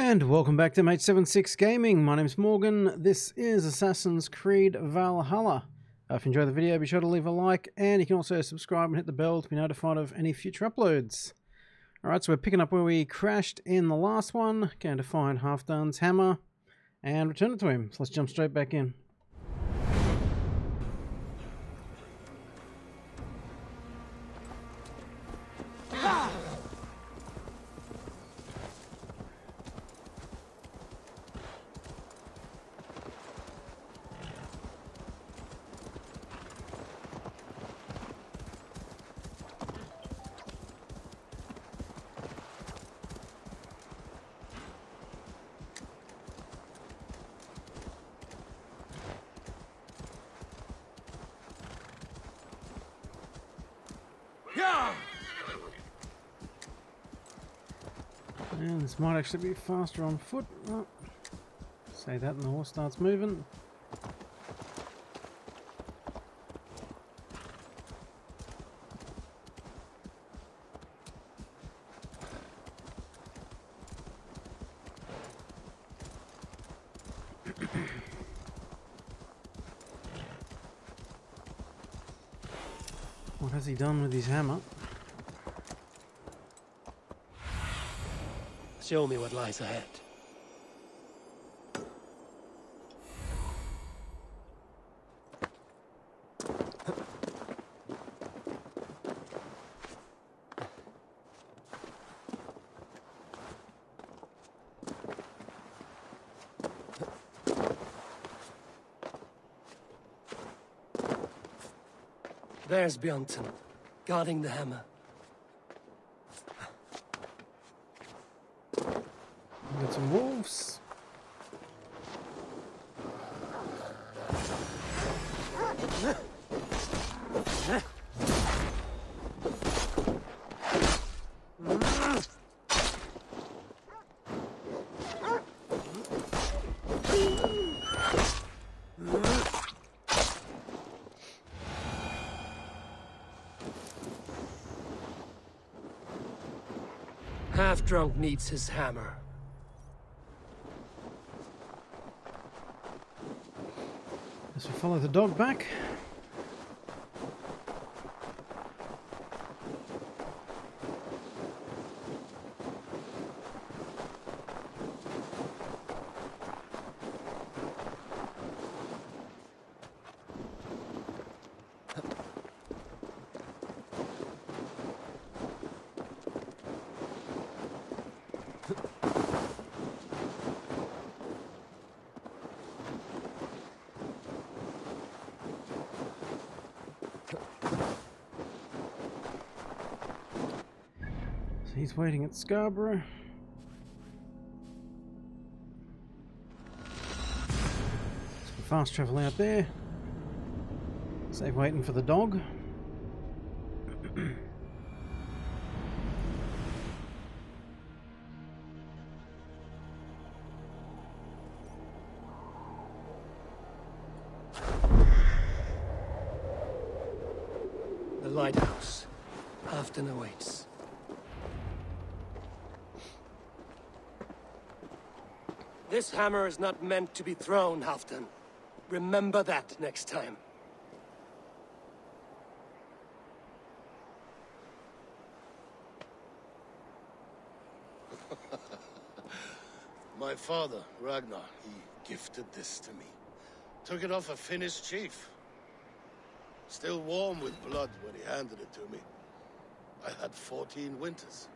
And welcome back to Mate 76 Gaming. My name's Morgan. This is Assassin's Creed Valhalla. If you enjoyed the video, be sure to leave a like, and you can also subscribe and hit the bell to be notified of any future uploads. Alright, so we're picking up where we crashed in the last one. Going to find Halfdans' hammer and return it to him. So let's jump straight back in. And this might actually be faster on foot. Oh, say that and the horse starts moving. What has he done with his hammer? Show me what lies ahead. There's Björnson, guarding the hammer. Got some wolves. Half-drunk needs his hammer. As we follow the dog back. He's waiting at Scarborough. So fast travel out there. Save waiting for the dog. The lighthouse. Halfdan awaits. This hammer is not meant to be thrown, Halfdan. Remember that next time. My father, Ragnar, he gifted this to me. Took it off a Finnish chief. Still warm with blood when he handed it to me. I had 14 winters.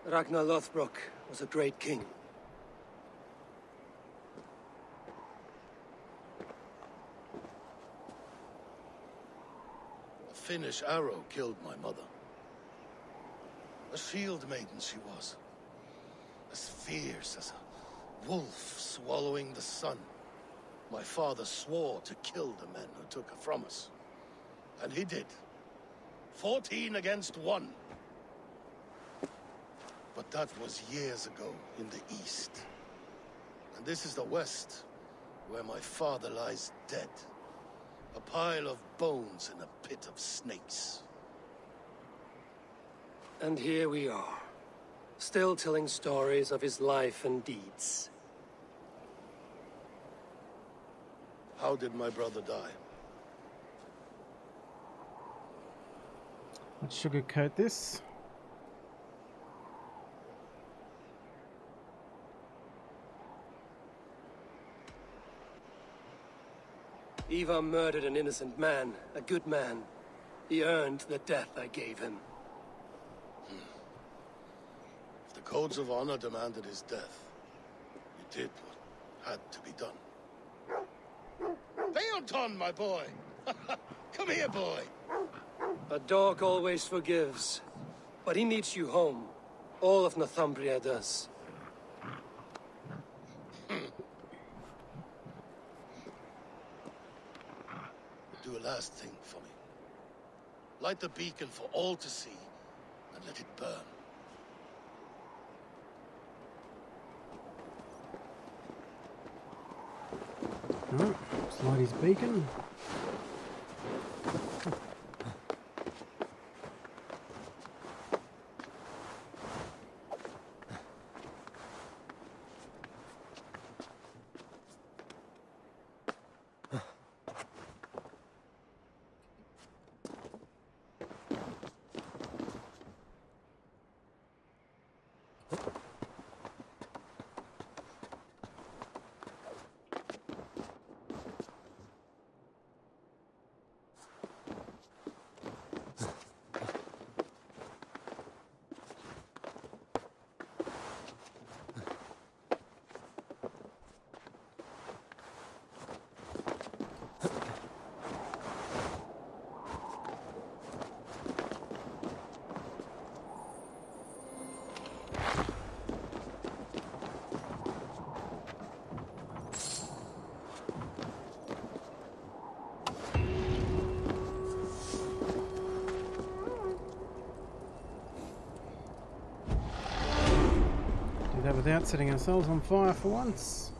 Ragnar Lothbrok was a great king. Finnish arrow killed my mother. A shield maiden she was. As fierce as a wolf swallowing the sun. My father swore to kill the men who took her from us. And he did. 14 against 1. But that was years ago in the east. And this is the west, where my father lies dead. A pile of bones in a pit of snakes. And here we are. still telling stories of his life and deeds. How did my brother die? Let's sugarcoat this. Ivar murdered an innocent man, a good man. He earned the death I gave him. If the codes of honor demanded his death, you did what had to be done. Beoton, my boy! Come here, boy! A dog always forgives, but he needs you home. All of Northumbria does. Do a last thing for me. Light the beacon for all to see, and let it burn. Alright, slide his beacon. Without setting ourselves on fire for once.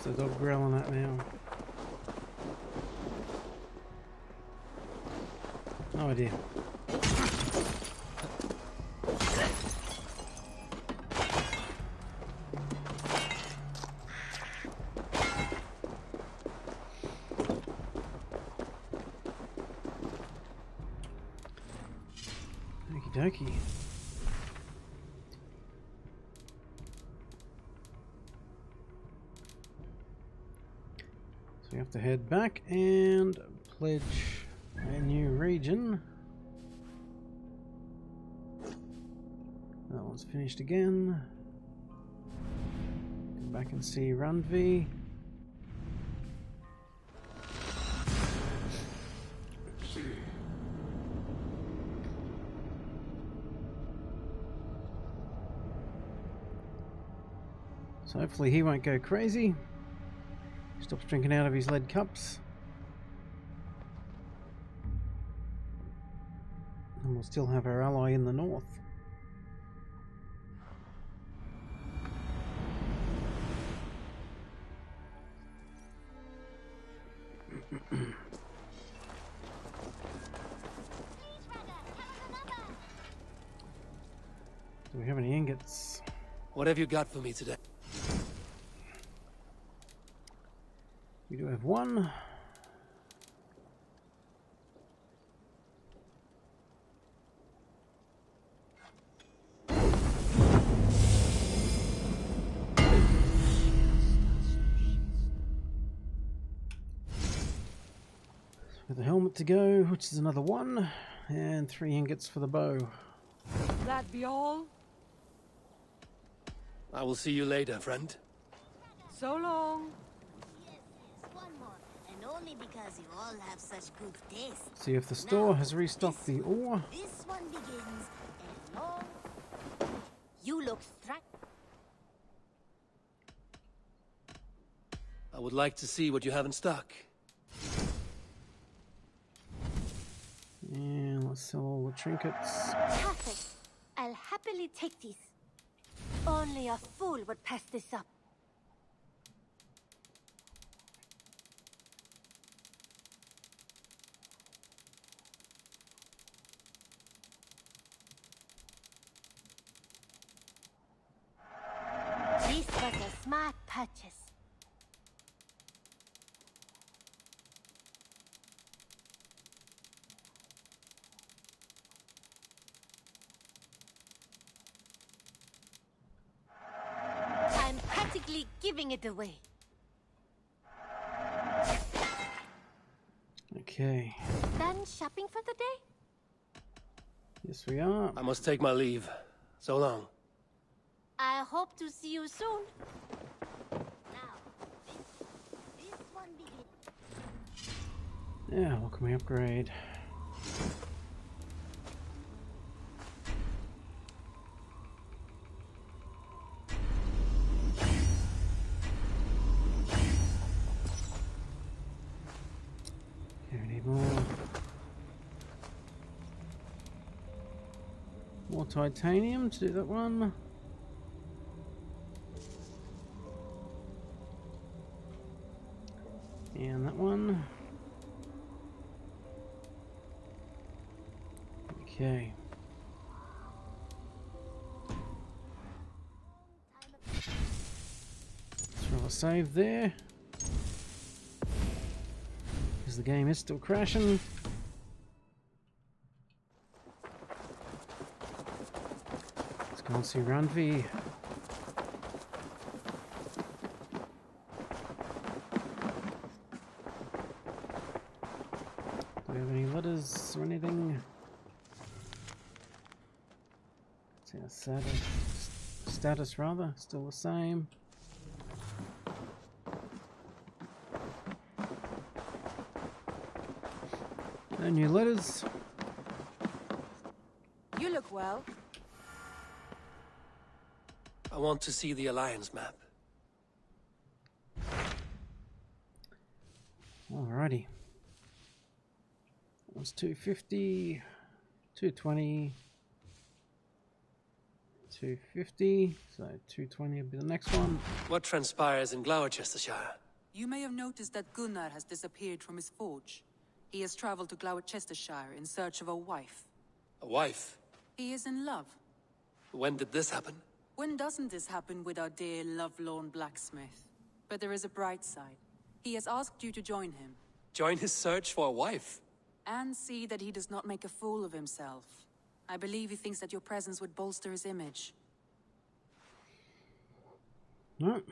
What's the dog growling at now? No idea. Okie dokie. We have to head back and pledge a new region. That one's finished again. Go back and see Randvi. So hopefully he won't go crazy. Stops drinking out of his lead cups. And we'll still have our ally in the north. Do we have any ingots? What have you got for me today? We do have one. With the helmet to go, which is another 1, and 3 ingots for the bow. That be all? I will see you later, friend. So long. Yes, one more. And only because you all have such good taste. See if the store has restocked the ore. This one begins a long... You look I would like to see what you have in stock. And let's sell all the trinkets. Perfect. I'll happily take these. Only a fool would pass this up. This was a smart purchase. I'm practically giving it away. Okay. Done shopping for the day? Yes, we are. I must take my leave. So long. I hope to see you soon. Now, this one begins. Yeah, what can we upgrade? Okay, we need more. More titanium to do that one. And that one. Okay. Let's roll a save there. Because the game is still crashing. Let's go and see Randvi. Do we have any letters or anything? Yeah, status rather, still the same. No new letters. You look well. I want to see the Alliance map. Alrighty. That was 250, 220. 250, so 220 will be the next one. What transpires in Glowecestrescire? You may have noticed that Gunnar has disappeared from his forge. He has traveled to Glowecestrescire in search of a wife. A wife? He is in love. When did this happen? When doesn't this happen with our dear lovelorn Blacksmith? But there is a bright side. He has asked you to join him. Join his search for a wife? And see that he does not make a fool of himself. I believe he thinks that your presence would bolster his image. No.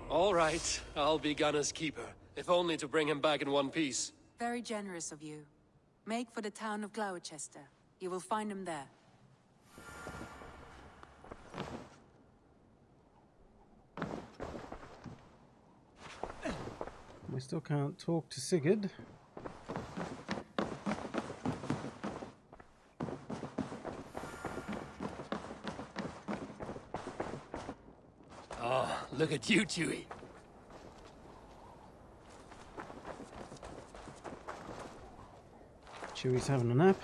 All right, I'll be Gunnar's keeper, if only to bring him back in one piece. Very generous of you. Make for the town of Glowechester. You will find him there. We still can't talk to Sigurd. Oh, look at you, Chewie. Chewie's having a nap.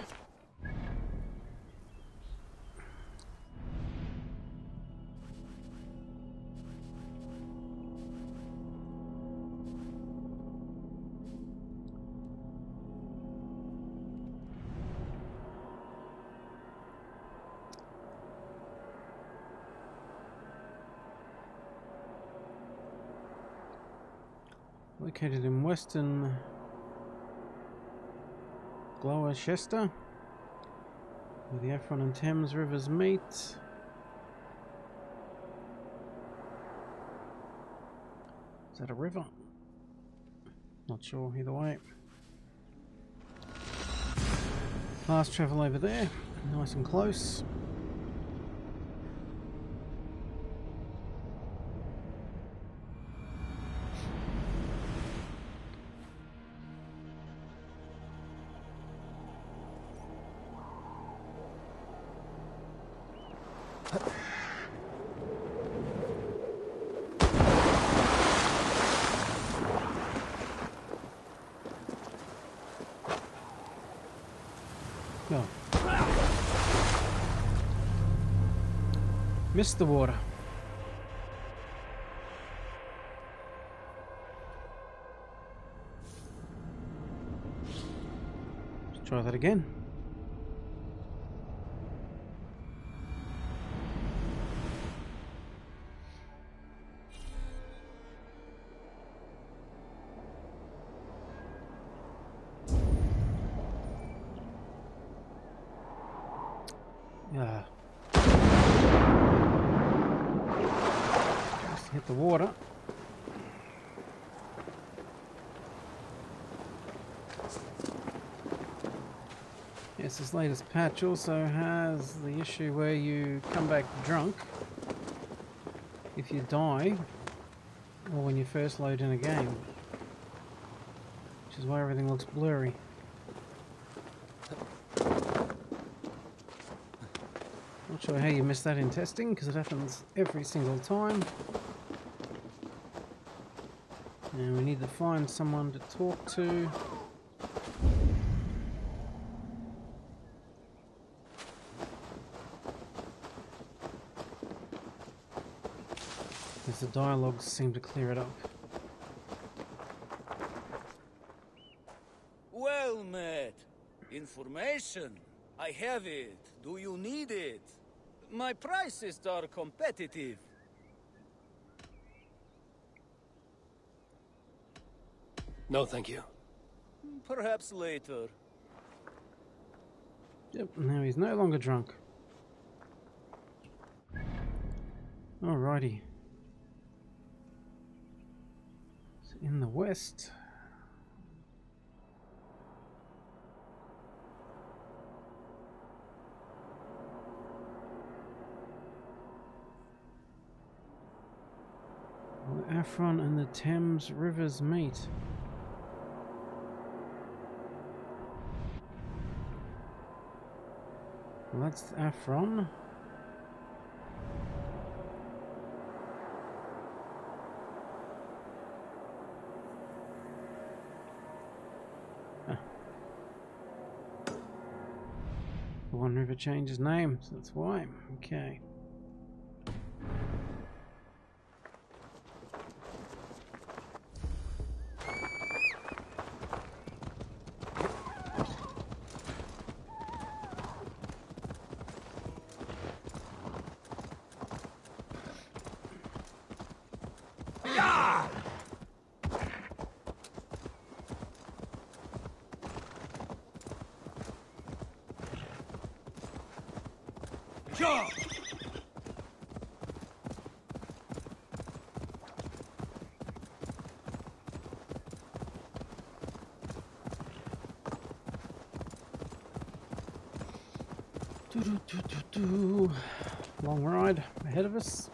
Located in western Glowecester, where the Avon and Thames rivers meet. Is that a river? Not sure, either way. Fast travel over there, nice and close. No. Missed the water. Let's try that again. Just hit the water. Yes, this latest patch also has the issue where you come back drunk if you die, or when you first load in a game, which is why everything looks blurry. Not sure how you missed that in testing, because it happens every single time. And we need to find someone to talk to. Because the dialogues seem to clear it up. Well met. Information. I have it. Do you need it? My prices are competitive. No, thank you. Perhaps later. Yep, now he's no longer drunk. Alrighty. So in the west. The Afron and the Thames rivers meet. Well, that's Afron. The one river changes name, so that's why. Okay. Long ride ahead of us.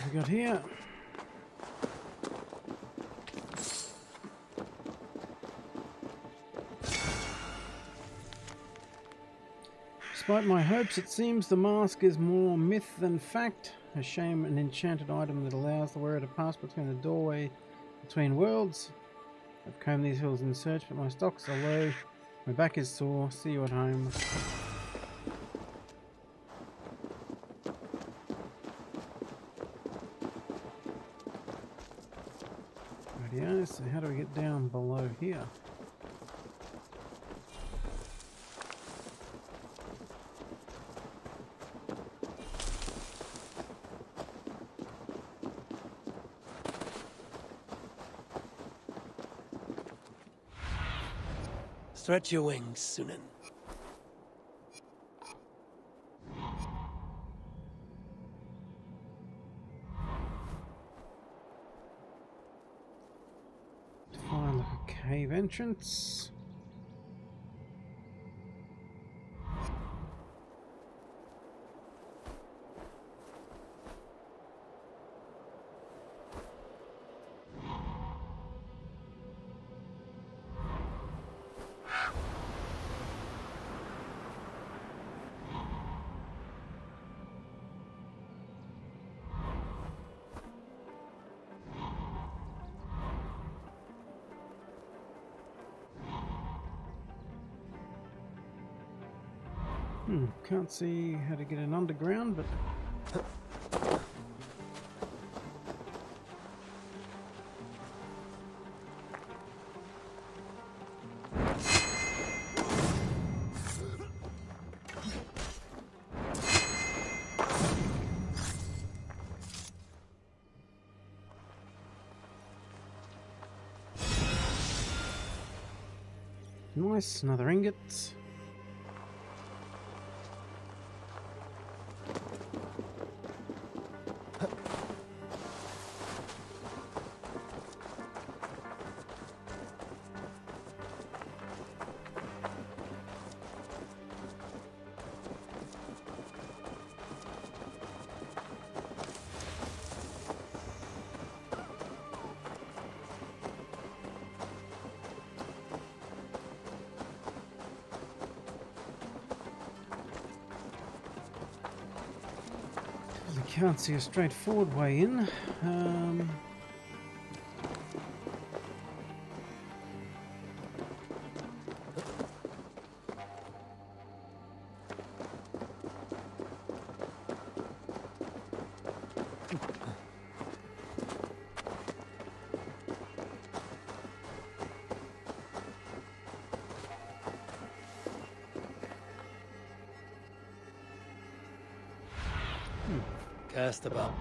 What have we got here? Despite my hopes, it seems the mask is more myth than fact. A shame, an enchanted item that allows the wearer to pass between the doorway between worlds. I've combed these hills in search, but my stocks are low. My back is sore. See you at home. Rightio, so how do we get down below here? Stretch your wings, Sunan. Find like a cave entrance. Can't see how to get in underground, but nice, another ingot. I can't see a straightforward way in. Cast about.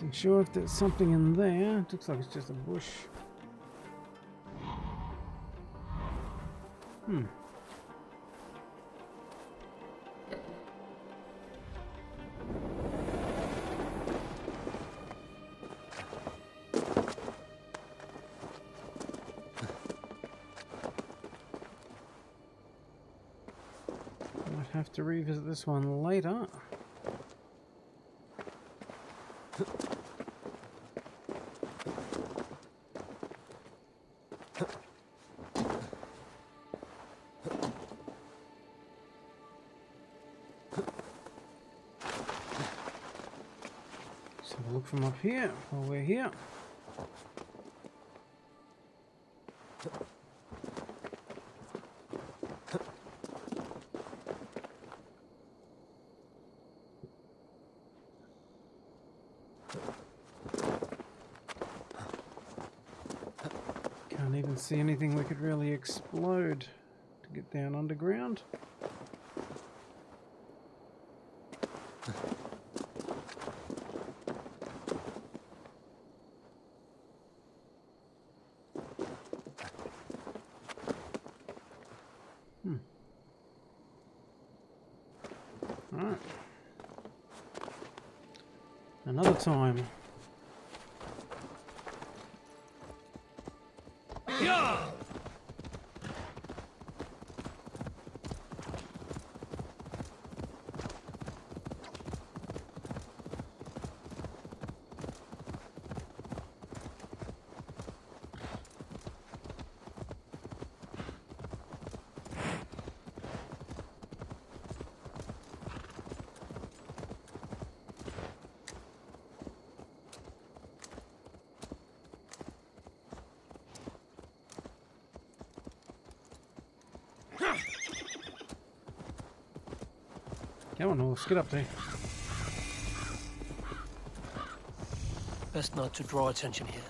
Not sure if there's something in there. It looks like it's just a bush. Might have to revisit this one later. Let's have a look from up here while we're here. even see anything we could really explode to get down underground. Alright. Another time. Yeah! Come on, let's get up there. Best not to draw attention here.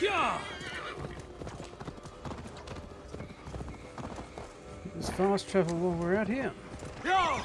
Yeah! Let's fast travel while we're out here. Yeah!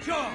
Sure.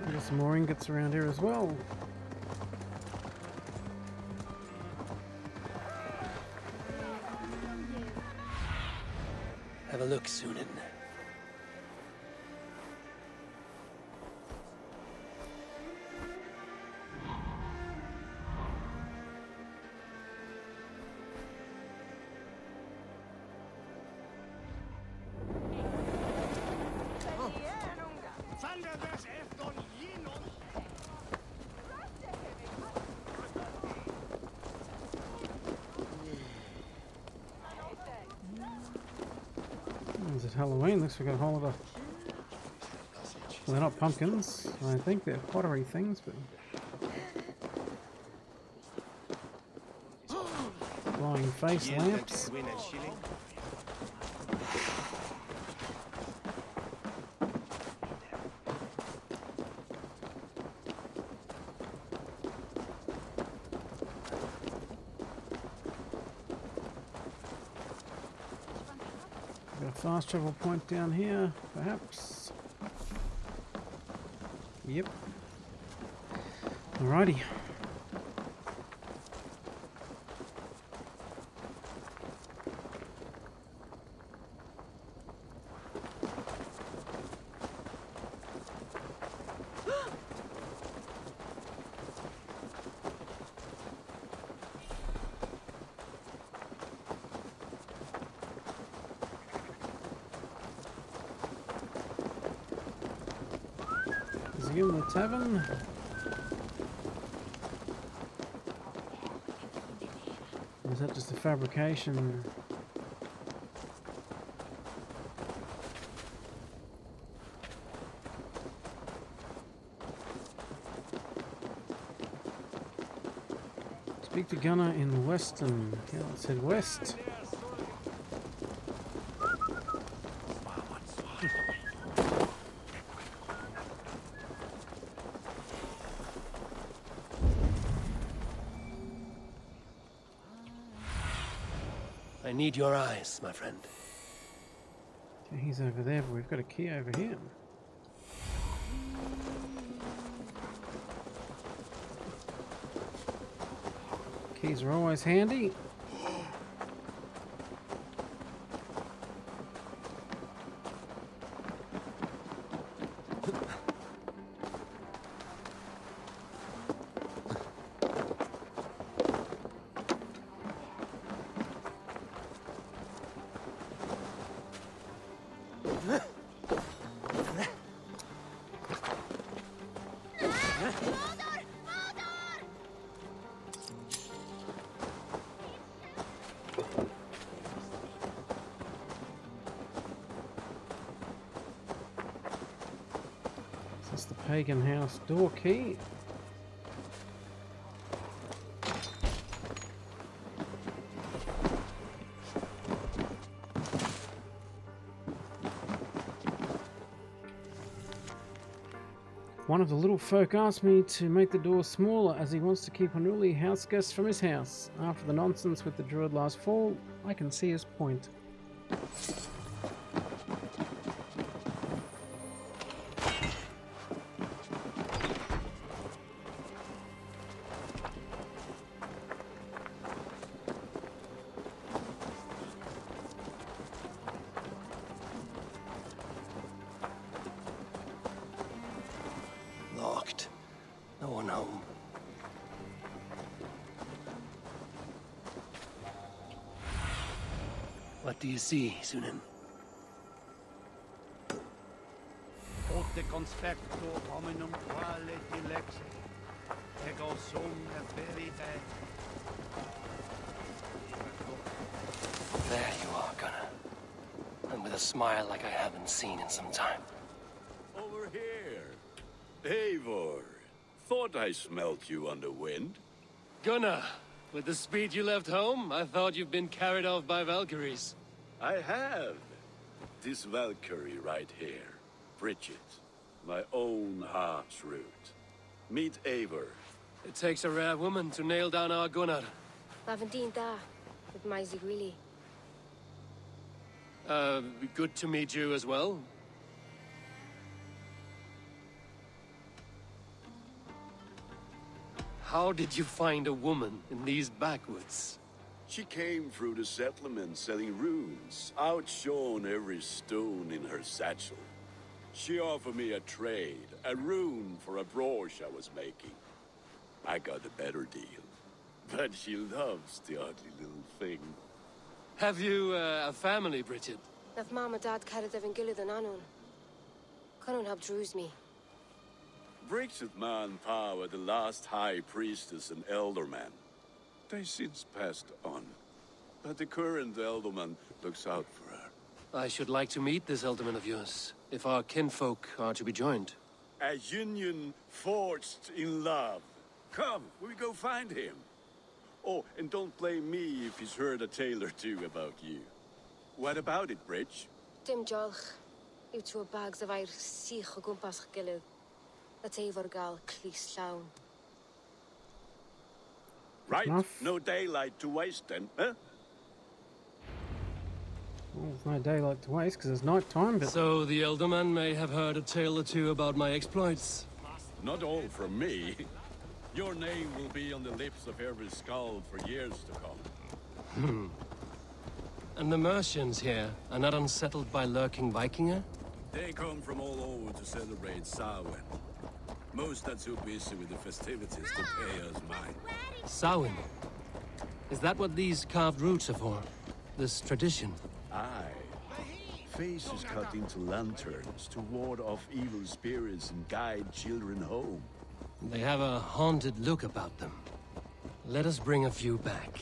There's some more ingots around here as well. Have a look, Sunan. Halloween. Looks like a whole lot of... Well, they're not pumpkins. I think they're pottery things, but... Flying face lamps. Got a fast travel point down here, perhaps. Yep. Alrighty. Is he in the tavern? Or is that just a fabrication? Speak to Gunnar in Western. Okay, let's head west. I need your eyes, my friend. Okay, he's over there, but we've got a key over here. Keys are always handy. That's the pagan house door key. One of the little folk asked me to make the door smaller as he wants to keep unruly house guests from his house. After the nonsense with the druid last fall, I can see his point. Locked. No one home. What do you see, Sunan? Ote conspecto hominum quale dilex ego sum verite. There you are, Gunnar. And with a smile like I haven't seen in some time. Over here. Eivor. Thought I smelt you on the wind. Gunnar, with the speed you left home, I thought you've been carried off by Valkyries. I have. This Valkyrie right here. Bridget. My own heart's root. Meet Eivor. It takes a rare woman to nail down our Gunnar. Lavendinta, with my Zigrili. Good to meet you as well. How did you find a woman in these backwoods? She came through the settlement selling runes, outshone every stone in her satchel. She offered me a trade, a rune for a brooch I was making. I got a better deal. But she loves the ugly little thing. Have you a family, Bridget? Naf mama dad carried the Vingilla than Anun. Cannon have drews me. Bridget man power the last high priestess and elderman. They since passed on. But the current elderman looks out for her. I should like to meet this alderman of yours, if our kinfolk are to be joined. A union forged in love. Come, we go find him. Oh, and don't blame me if he's heard a tale or two about you. What about it, Bridge? Dim jolch. Yw tŵ o bags of air sych o gwmpas ych gilydd. A teifr gael clis llawn. Right, no daylight to waste then, huh? Well, there's no daylight to waste because it's night time, but... So the Elderman may have heard a tale or two about my exploits. Not all from me. Your name will be on the lips of every skald for years to come. And the Mercians here are not unsettled by lurking Vikinger? They come from all over to celebrate Samhain. Most are too busy with the festivities to pay us mind. Samhain? Is that what these carved roots are for? This tradition? Aye. Faces cut into lanterns to ward off evil spirits and guide children home. They have a haunted look about them. Let us bring a few back.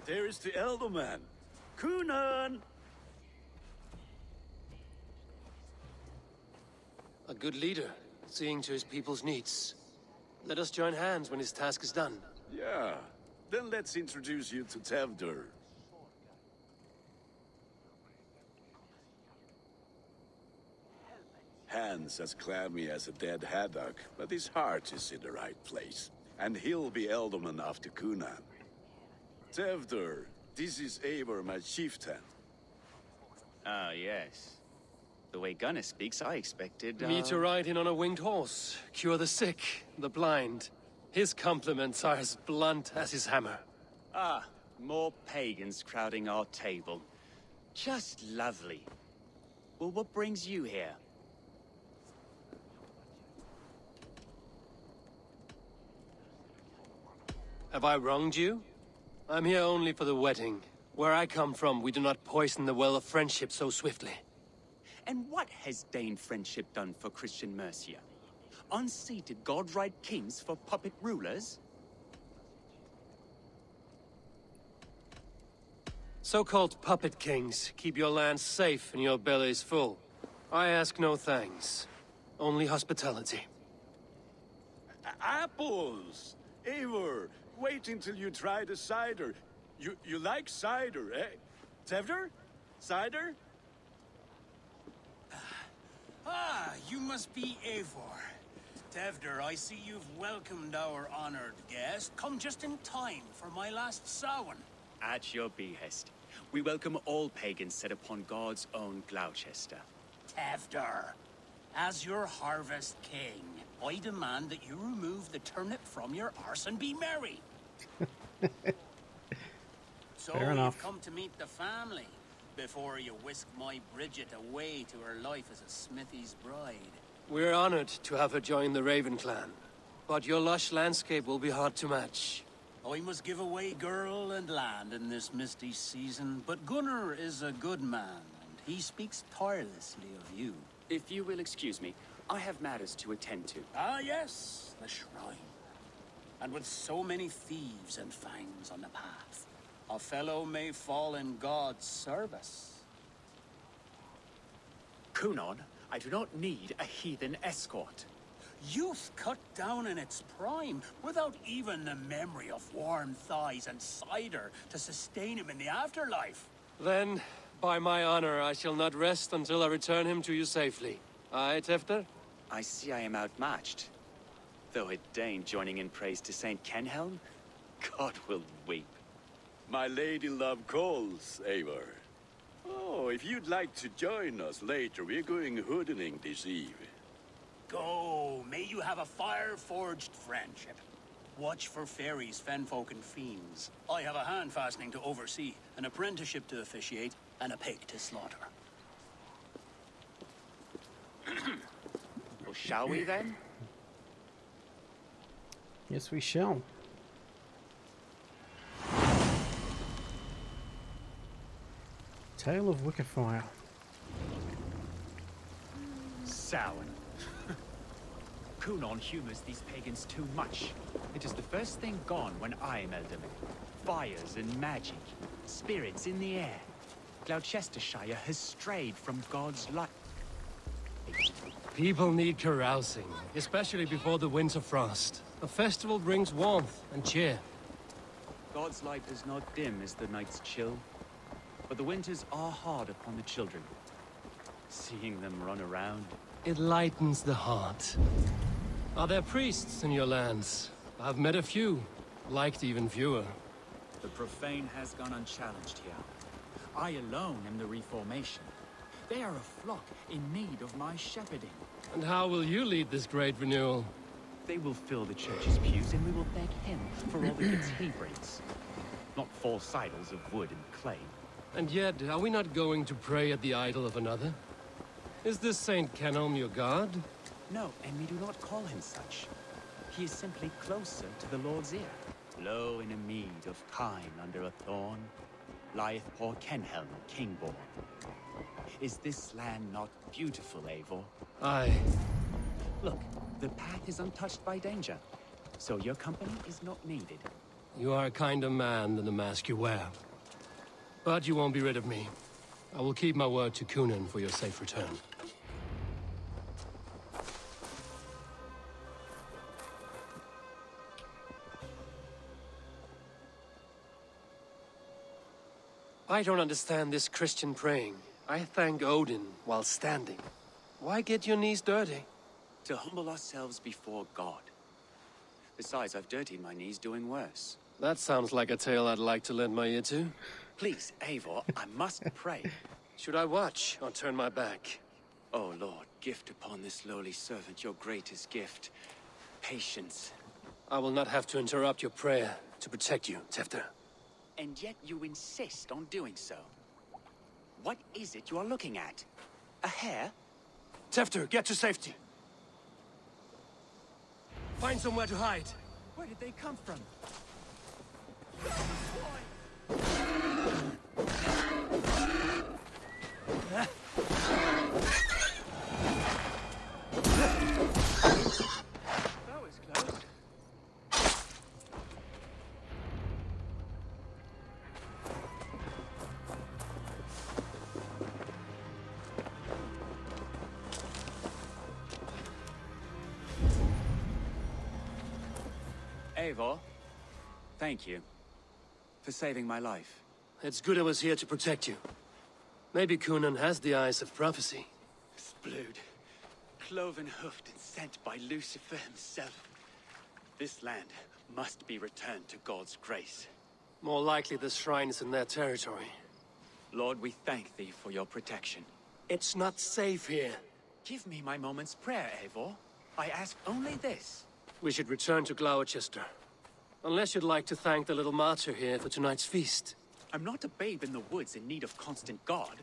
There is the Elderman. Gunnar! A good leader, seeing to his people's needs. Let us join hands when his task is done. Yeah. Then let's introduce you to Tevdur. Hans as clammy as a dead haddock, but his heart is in the right place. And he'll be Elderman after Gunnar. Tevdur, this is Eivor, my chieftain. Ah, yes. The way Gunnar speaks, I expected, Me to ride in on a winged horse, cure the sick, the blind. His compliments are as blunt as his hammer. Ah, more pagans crowding our table. Just lovely. Well, what brings you here? Have I wronged you? I'm here only for the wedding. Where I come from, we do not poison the well of friendship so swiftly. And what has Dane friendship done for Christian Mercia? Unseated godright kings for puppet rulers? So-called puppet kings keep your lands safe and your bellies full. I ask no thanks, only hospitality. Apples! Eivor, wait until you try the cider. You like cider, eh? Tevdur? Cider? Ah, you must be Eivor. Tevdur, I see you've welcomed our honored guest. Come just in time for my last Samhain. At your behest. We welcome all pagans set upon God's own Gloucester. Tevdur, as your harvest king, I demand that you remove the turnip from your arse and be merry. So Fair enough. You've come to meet the family before you whisk my Bridget away to her life as a smithy's bride. We're honored to have her join the Raven clan, but your lush landscape will be hard to match. I must give away girl and land in this misty season, but Gunnar is a good man, and he speaks tirelessly of you. If you will excuse me, I have matters to attend to. Ah, yes, the shrine. And with so many thieves and fangs on the path, a fellow may fall in God's service. Kunon, I do not need a heathen escort. Youth cut down in its prime, without even the memory of warm thighs and cider to sustain him in the afterlife. Then, by my honor, I shall not rest until I return him to you safely. Aye, Tefter? I see I am outmatched. Though a Dane joining in praise to Saint Kenhelm, God will weep. My lady love calls, Eivor. Oh, if you'd like to join us later, we're going hoodening this eve. Go, may you have a fire-forged friendship. Watch for fairies, fenfolk, and fiends. I have a hand fastening to oversee, an apprenticeship to officiate, and a pig to slaughter. Well, shall we then? Yes, we shall. Tale of Wickerfire. Sour. Gunnar humors these pagans too much. It is the first thing gone when I am elderman. Fires and magic, spirits in the air. Glowecestrescire has strayed from God's light. People need carousing, especially before the winter frost. A festival brings warmth and cheer. God's light does not dim as the nights chill, but the winters are hard upon the children. Seeing them run around, It lightens the heart. Are there priests in your lands? I've met a few, liked even fewer. the profane has gone unchallenged here. I alone am the reformation. They are a flock in need of my shepherding. And how will you lead this great renewal? They will fill the church's pews, and we will thank him for all the gifts he brings. Not false idols of wood and clay. And yet, are we not going to pray at the idol of another? Is this Saint Kenelm your god? No, and we do not call him such. He is simply closer to the Lord's ear. Low in a mead of kine under a thorn, lieth poor Kenhelm, kingborn. Is this land not beautiful, Eivor? Aye. Look, the path is untouched by danger, so your company is not needed. You are a kinder man than the mask you wear. But you won't be rid of me. I will keep my word to Gunnar for your safe return. I don't understand this Christian praying. I thank Odin while standing. Why get your knees dirty? To humble ourselves before God. Besides, I've dirtied my knees doing worse. That sounds like a tale I'd like to lend my ear to. Please, Eivor, I must pray. Should I watch or turn my back? Oh Lord, gift upon this lowly servant your greatest gift. Patience. I will not have to interrupt your prayer to protect you, Tefter. And yet you insist on doing so. What is it you are looking at? A hare? Tefter, get to safety. Find somewhere to hide. Where did they come from? That was close. Eivor, thank you for saving my life. It's good I was here to protect you. Maybe Gunnar has the eyes of prophecy. Splood, cloven-hoofed and sent by Lucifer himself. This land must be returned to God's grace. More likely the shrine is in their territory. Lord, we thank thee for your protection. It's not safe here. Give me my moment's prayer, Eivor. I ask only this. We should return to Glowecester. Unless you'd like to thank the little martyr here for tonight's feast. I'm not a babe in the woods in need of constant guard.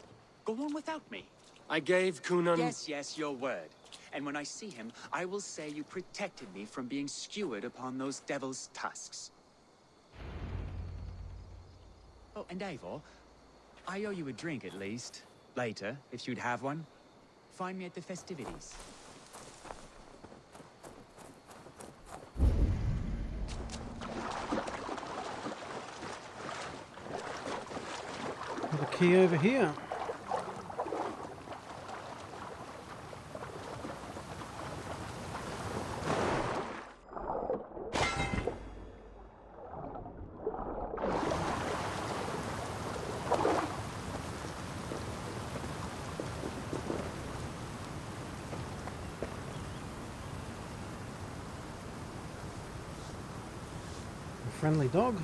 Go on without me. I gave Gunnar... Yes, your word. And when I see him, I will say you protected me from being skewered upon those devil's tusks. Oh, and Eivor, I owe you a drink at least. Later, if you'd have one. Find me at the festivities. The key over here. A friendly dog.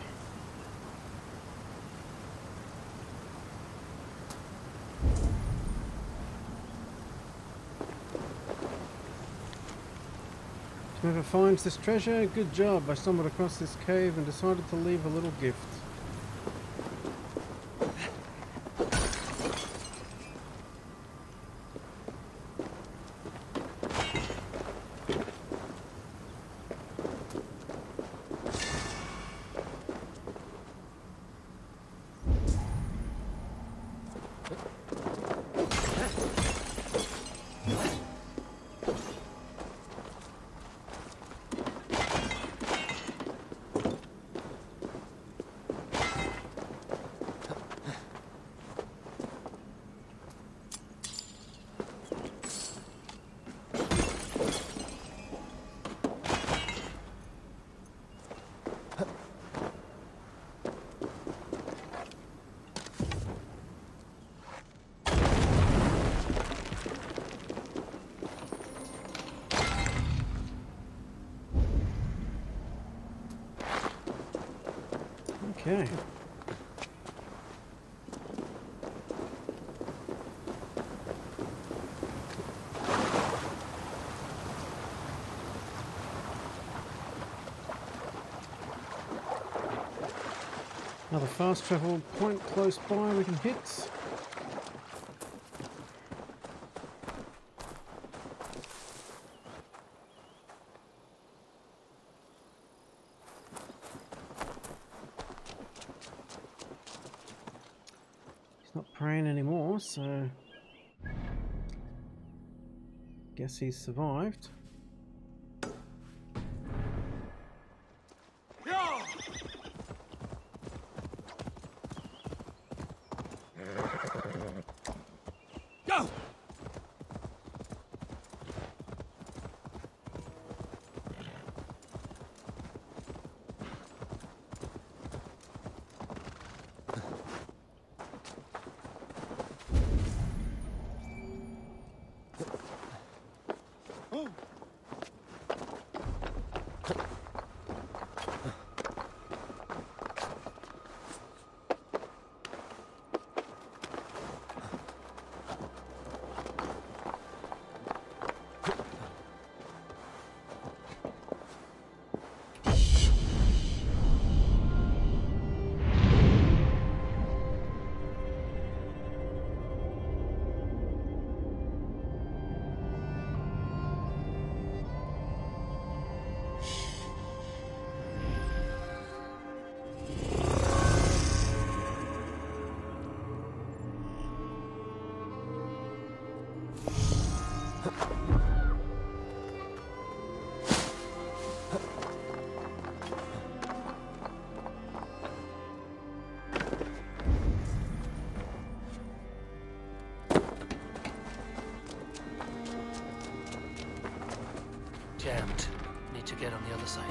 Whoever finds this treasure, good job. I stumbled across this cave and decided to leave a little gift. Okay. Another fast travel point close by we can hit. He's not praying anymore, so guess he's survived. Jammed. Need to get on the other side.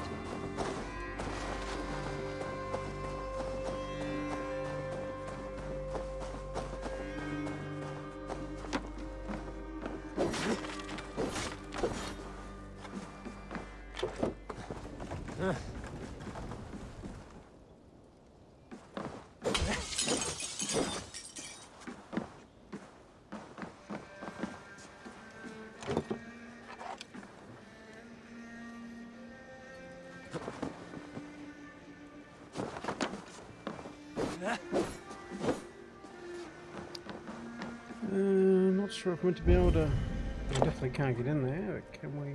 Not sure if we're meant to be able to. We definitely can't get in there, but can we?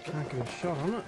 Can't get a shot on it.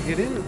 Get in.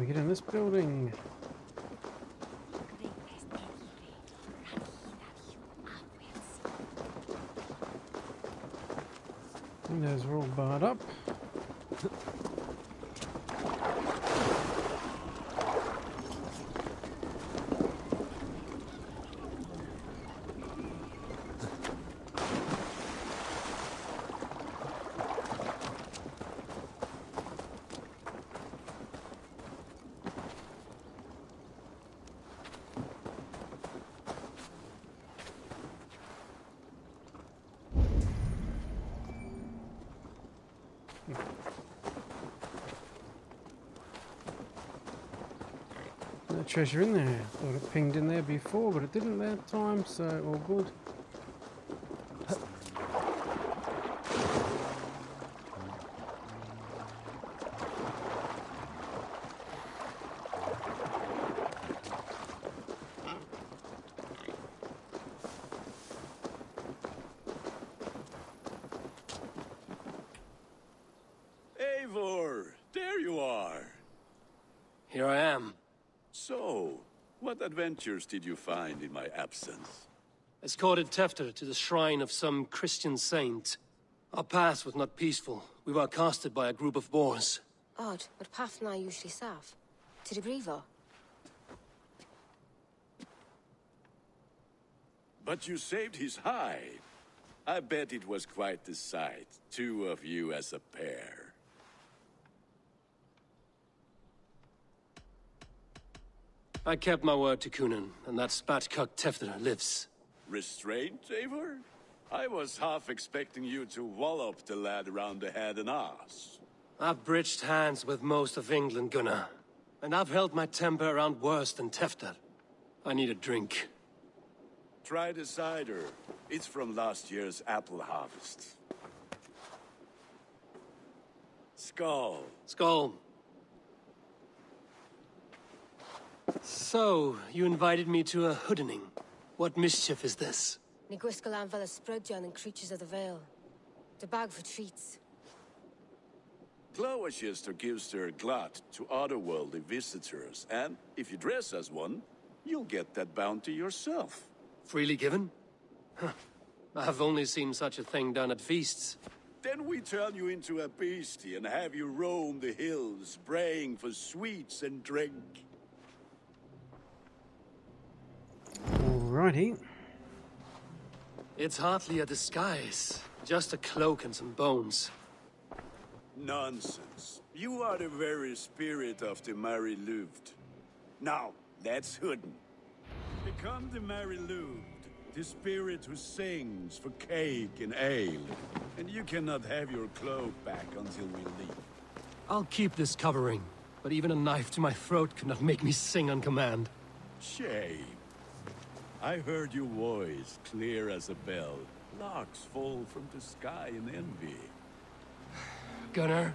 we get in this building? Windows are all barred up. No treasure in there. Thought it pinged in there before, but it didn't that time, so all good. Eivor, there you are. Here I am. So, what adventures did you find in my absence? Escorted Tefter to the shrine of some Christian saint. Our path was not peaceful. We were accosted by a group of boars. Odd, but path now usually safe. To the Grievo. But you saved his hide. I bet it was quite the sight. Two of you as a pair. I kept my word to Gunnar, and that spatcock Tefter lives. Restraint, Eivor? I was half expecting you to wallop the lad around the head and ass. I've bridged hands with most of England, Gunnar. And I've held my temper around worse than Tefter. I need a drink. Try the cider. It's from last year's apple harvest. Skull. Skull. So, you invited me to a hoodening. What mischief is this? Niguiscalan Vela Sprudjan and Creatures of the Vale. The bag for treats. Glowecestrescire gives their glut to otherworldly visitors, and if you dress as one, you'll get that bounty yourself. Freely given? Huh. I've only seen such a thing done at feasts. Then we turn you into a beastie and have you roam the hills, braying for sweets and drink. Alrighty. It's hardly a disguise. Just a cloak and some bones. Nonsense. You are the very spirit of the Mary Louved. Now, that's Hooden. Become the Mary Louved, the spirit who sings for cake and ale. And you cannot have your cloak back until we leave. I'll keep this covering, but even a knife to my throat could not make me sing on command. Shame. I heard your voice clear as a bell. Larks fall from the sky in envy. Gunnar,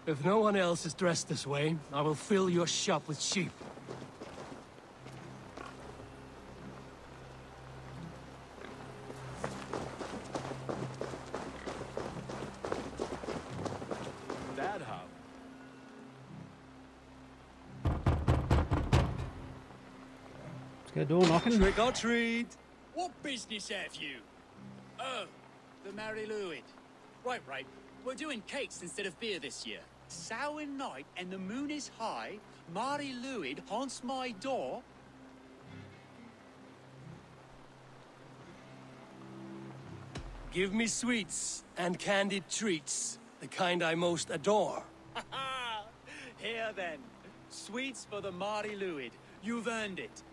if no one else is dressed this way, I will fill your shop with sheep. That how? Let's go door knocking. Trick or treat! What business have you? Oh, the Mary Louid. Right. We're doing cakes instead of beer this year. Samhain night and the moon is high. Mary Louid haunts my door. Give me sweets and candied treats, the kind I most adore. Here then, sweets for the Mary Louid. You've earned it.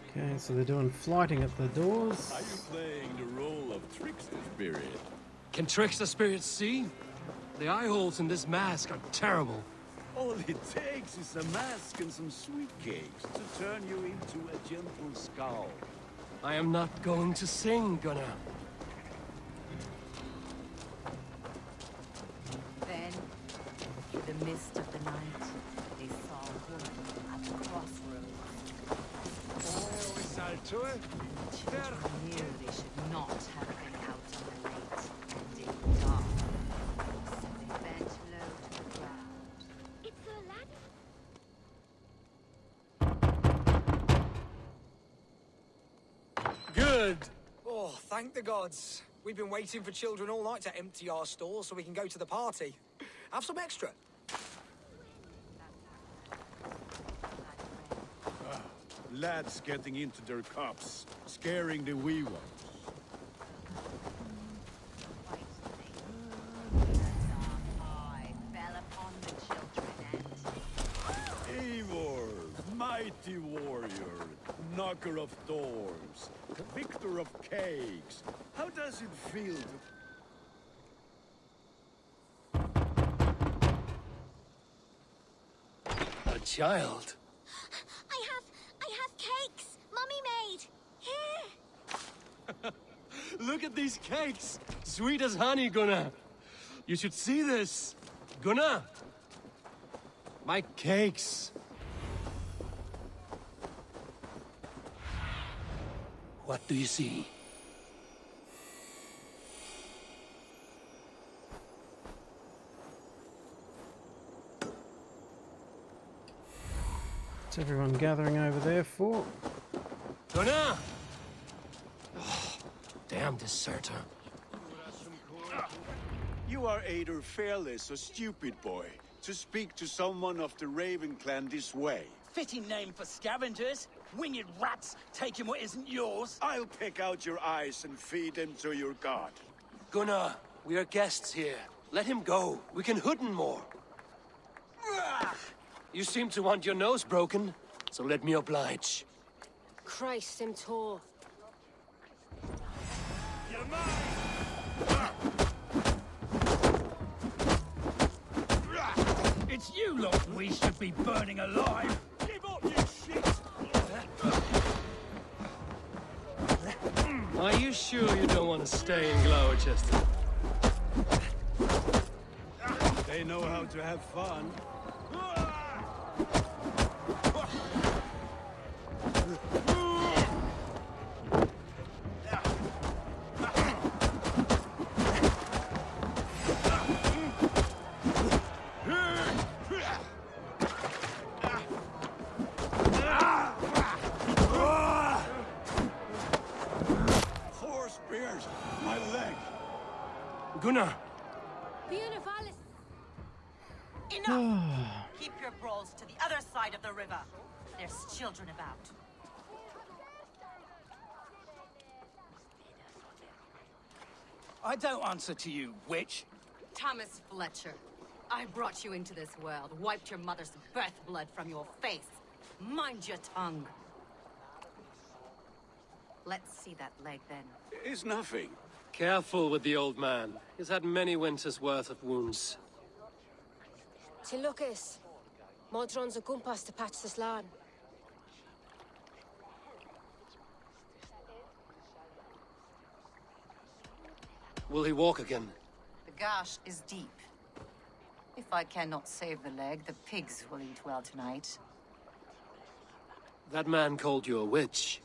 Okay, so they're doing flighting at the doors. Are you playing the role of trickster spirit? Can trickster spirits see? The eye holes in this mask are terrible. All it takes is a mask and some sweet cakes to turn you into a gentle skull. I am not going to sing, Gunnar. Then, in the mist of the night, they saw a woman at the crossroads. Children knew they should not have been out in the late and in the dark. So they bent low to the ground. It's the land Good. Oh, thank the gods. We've been waiting for children all night to empty our stores so we can go to the party. Have some extra. Lads getting into their cups, scaring the wee ones. Eivor, mighty warrior, knocker of doors, victor of cakes. How does it feel to... A child. I have cakes. Mummy made. Here. Look at these cakes! Sweet as honey, Gunnar! You should see this! Gunnar! My cakes! What do you see? What's everyone gathering over there for? Gunnar! Oh, damn deserter. You are either fearless or stupid, boy, to speak to someone of the Raven clan this way. Fitting name for scavengers. Winged rats taking what isn't yours. I'll pick out your eyes and feed them to your god. Gunnar, we are guests here. Let him go. We can hooden more. You seem to want your nose broken, so let me oblige. Christ, him tall. It's you lot we should be burning alive. Give up, you shit! Are you sure you don't want to stay in Glowecester? They know how to have fun. Gunnar! Enough! Keep your brawls to the other side of the river. There's children about. I don't answer to you, witch. Thomas Fletcher, I brought you into this world, wiped your mother's birth blood from your face. Mind your tongue. Let's see that leg, then. It's nothing. Careful with the old man. He's had many winters' worth of wounds. To Lucas. Modron's a gumpas to patch this land. Will he walk again? The gash is deep. If I cannot save the leg, the pigs will eat well tonight. That man called you a witch.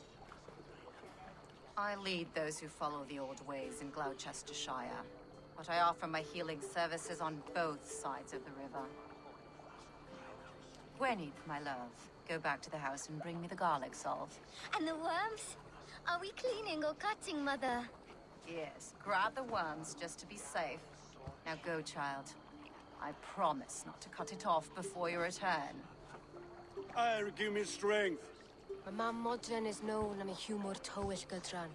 I lead those who follow the old ways in Glowecestrescire, but I offer my healing services on both sides of the river. Gwenny, my love, go back to the house and bring me the garlic salve. And the worms? Are we cleaning or cutting, Mother? Yes, grab the worms just to be safe. Now go, child. I promise not to cut it off before you return. Give me strength. My mum Modron is known I'm a humor towish Gudran.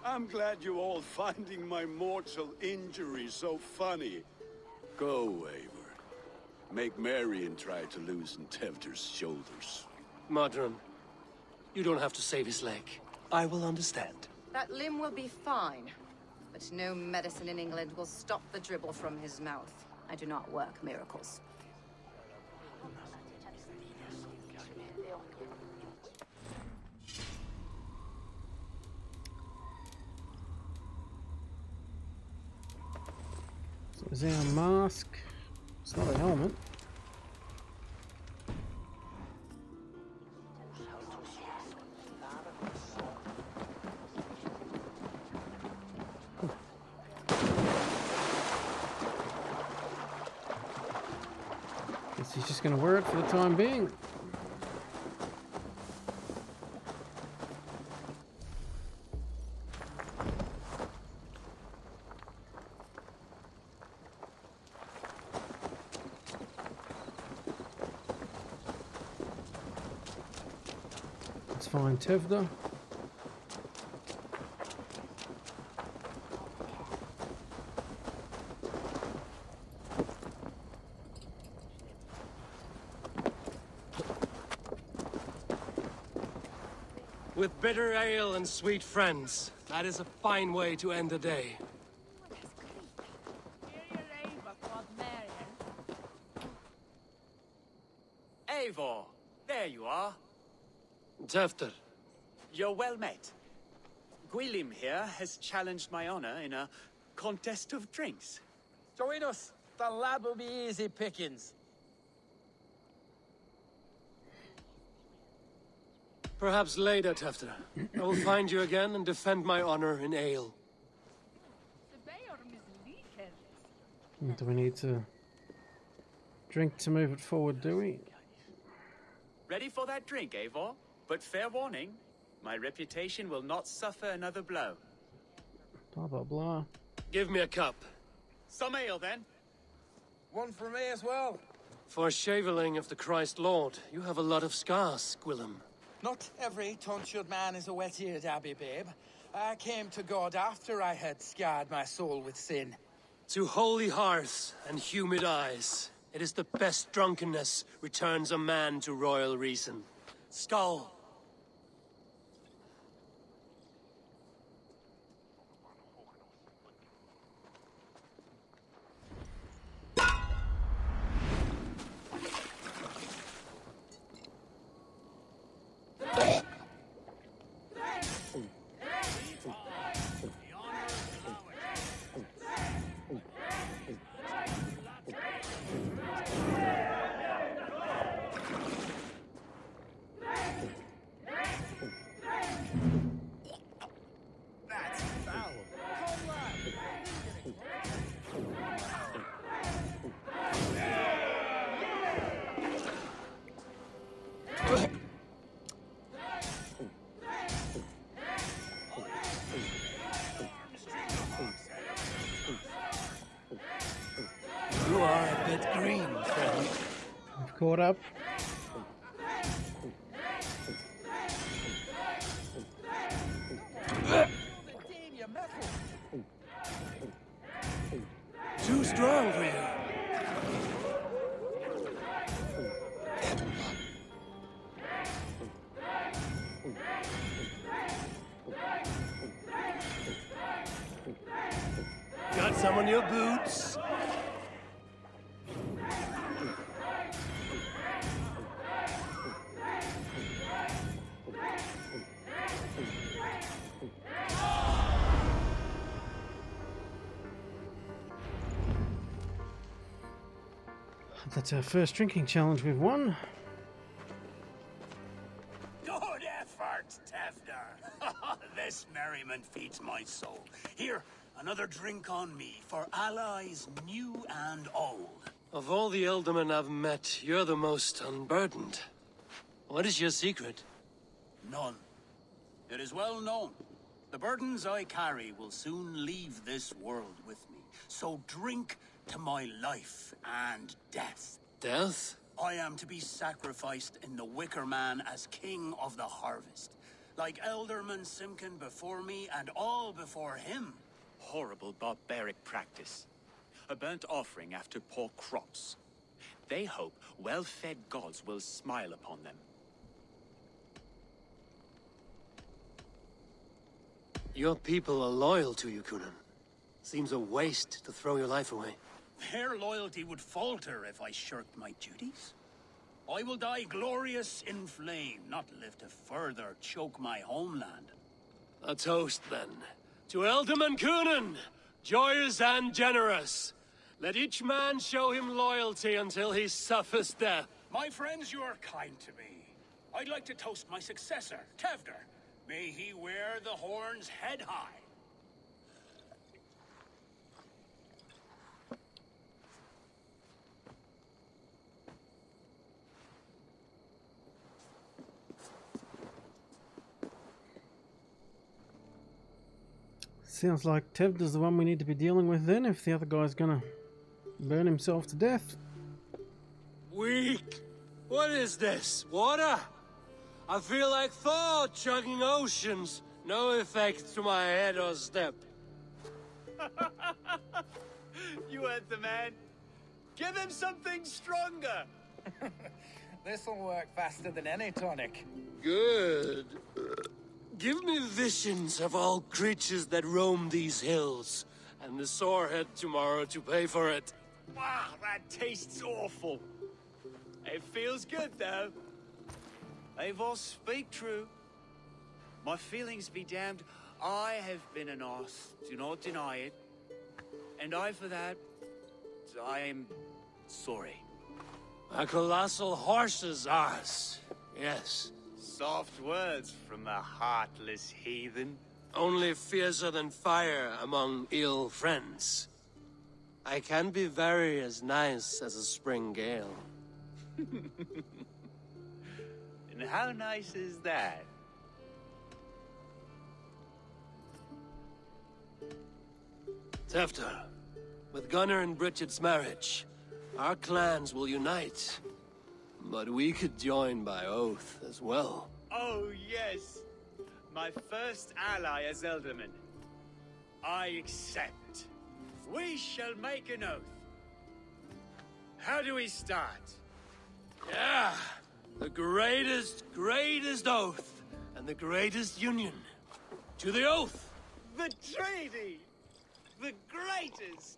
I'm glad you all finding my mortal injury so funny. Go, Eivor. Make merry and try to loosen Tevder's shoulders. Modron, you don't have to save his leg. I will understand. That limb will be fine, but no medicine in England will stop the dribble from his mouth. I do not work miracles. So is there a mask? It's not a helmet. Guess he's just going to wear it for the time being. find Tevda. With bitter ale and sweet friends, that is a fine way to end a day. Eivor, there you are. Tefter. You're well met. Gwilym here has challenged my honor in a contest of drinks. Join us. The lad will be easy pickings. Perhaps later, Tefter. I will find you again and defend my honor in ale. Do we need to drink to move it forward, do we? Ready for that drink, Eivor? But fair warning, my reputation will not suffer another blow. Blah, blah, blah. Give me a cup. Some ale, then. One for me as well. For shaveling of the Christ Lord, you have a lot of scars, Gwilym. Not every tonsured man is a wet-eared abbey, babe. I came to God after I had scarred my soul with sin. To holy hearths and humid eyes, it is the best drunkenness returns a man to royal reason. Skull. You are a bit green, friend. I've caught up. Too strong for you. Got some on your boots? That's our first drinking challenge we've won. Good effort, Tefter. This merriment feeds my soul. Here, another drink on me for allies new and old. Of all the ealdormen I've met, you're the most unburdened. What is your secret? None. It is well known. The burdens I carry will soon leave this world with me. So drink to my life and death. Death? I am to be sacrificed in the Wicker Man as king of the harvest. Like Elderman Simkin before me and all before him. Horrible barbaric practice. A burnt offering after poor crops. They hope well-fed gods will smile upon them. Your people are loyal to you, Gunnar. Seems a waste to throw your life away. Their loyalty would falter if I shirked my duties. I will die glorious in flame, not live to further choke my homeland. A toast, then. To Ealdorman Coonan, joyous and generous. Let each man show him loyalty until he suffers death. My friends, you are kind to me. I'd like to toast my successor, Tevder. May he wear the horns head high. Sounds like Tevda's the one we need to be dealing with then, if the other guy's gonna burn himself to death. Weak! What is this? Water? I feel like Thor chugging oceans. No effect to my head or step. You heard the man. Give him something stronger. This'll work faster than any tonic. Good. Give me visions of all creatures that roam these hills, and the sorehead tomorrow to pay for it. Wow, that tastes awful. It feels good, though. They all speak true. My feelings be damned. I have been an arse, do not deny it. And I, for that, I am sorry. A colossal horse's arse, yes. Soft words from a heartless heathen. Only fiercer than fire among ill friends. I can be very as nice as a spring gale. And how nice is that? Tefter, with Gunnar and Bridget's marriage, our clans will unite. But we could join by oath as well. Oh, yes. My first ally as Elderman. I accept. We shall make an oath. How do we start? Yeah! The greatest oath, and the greatest union. To the oath! The treaty! The greatest!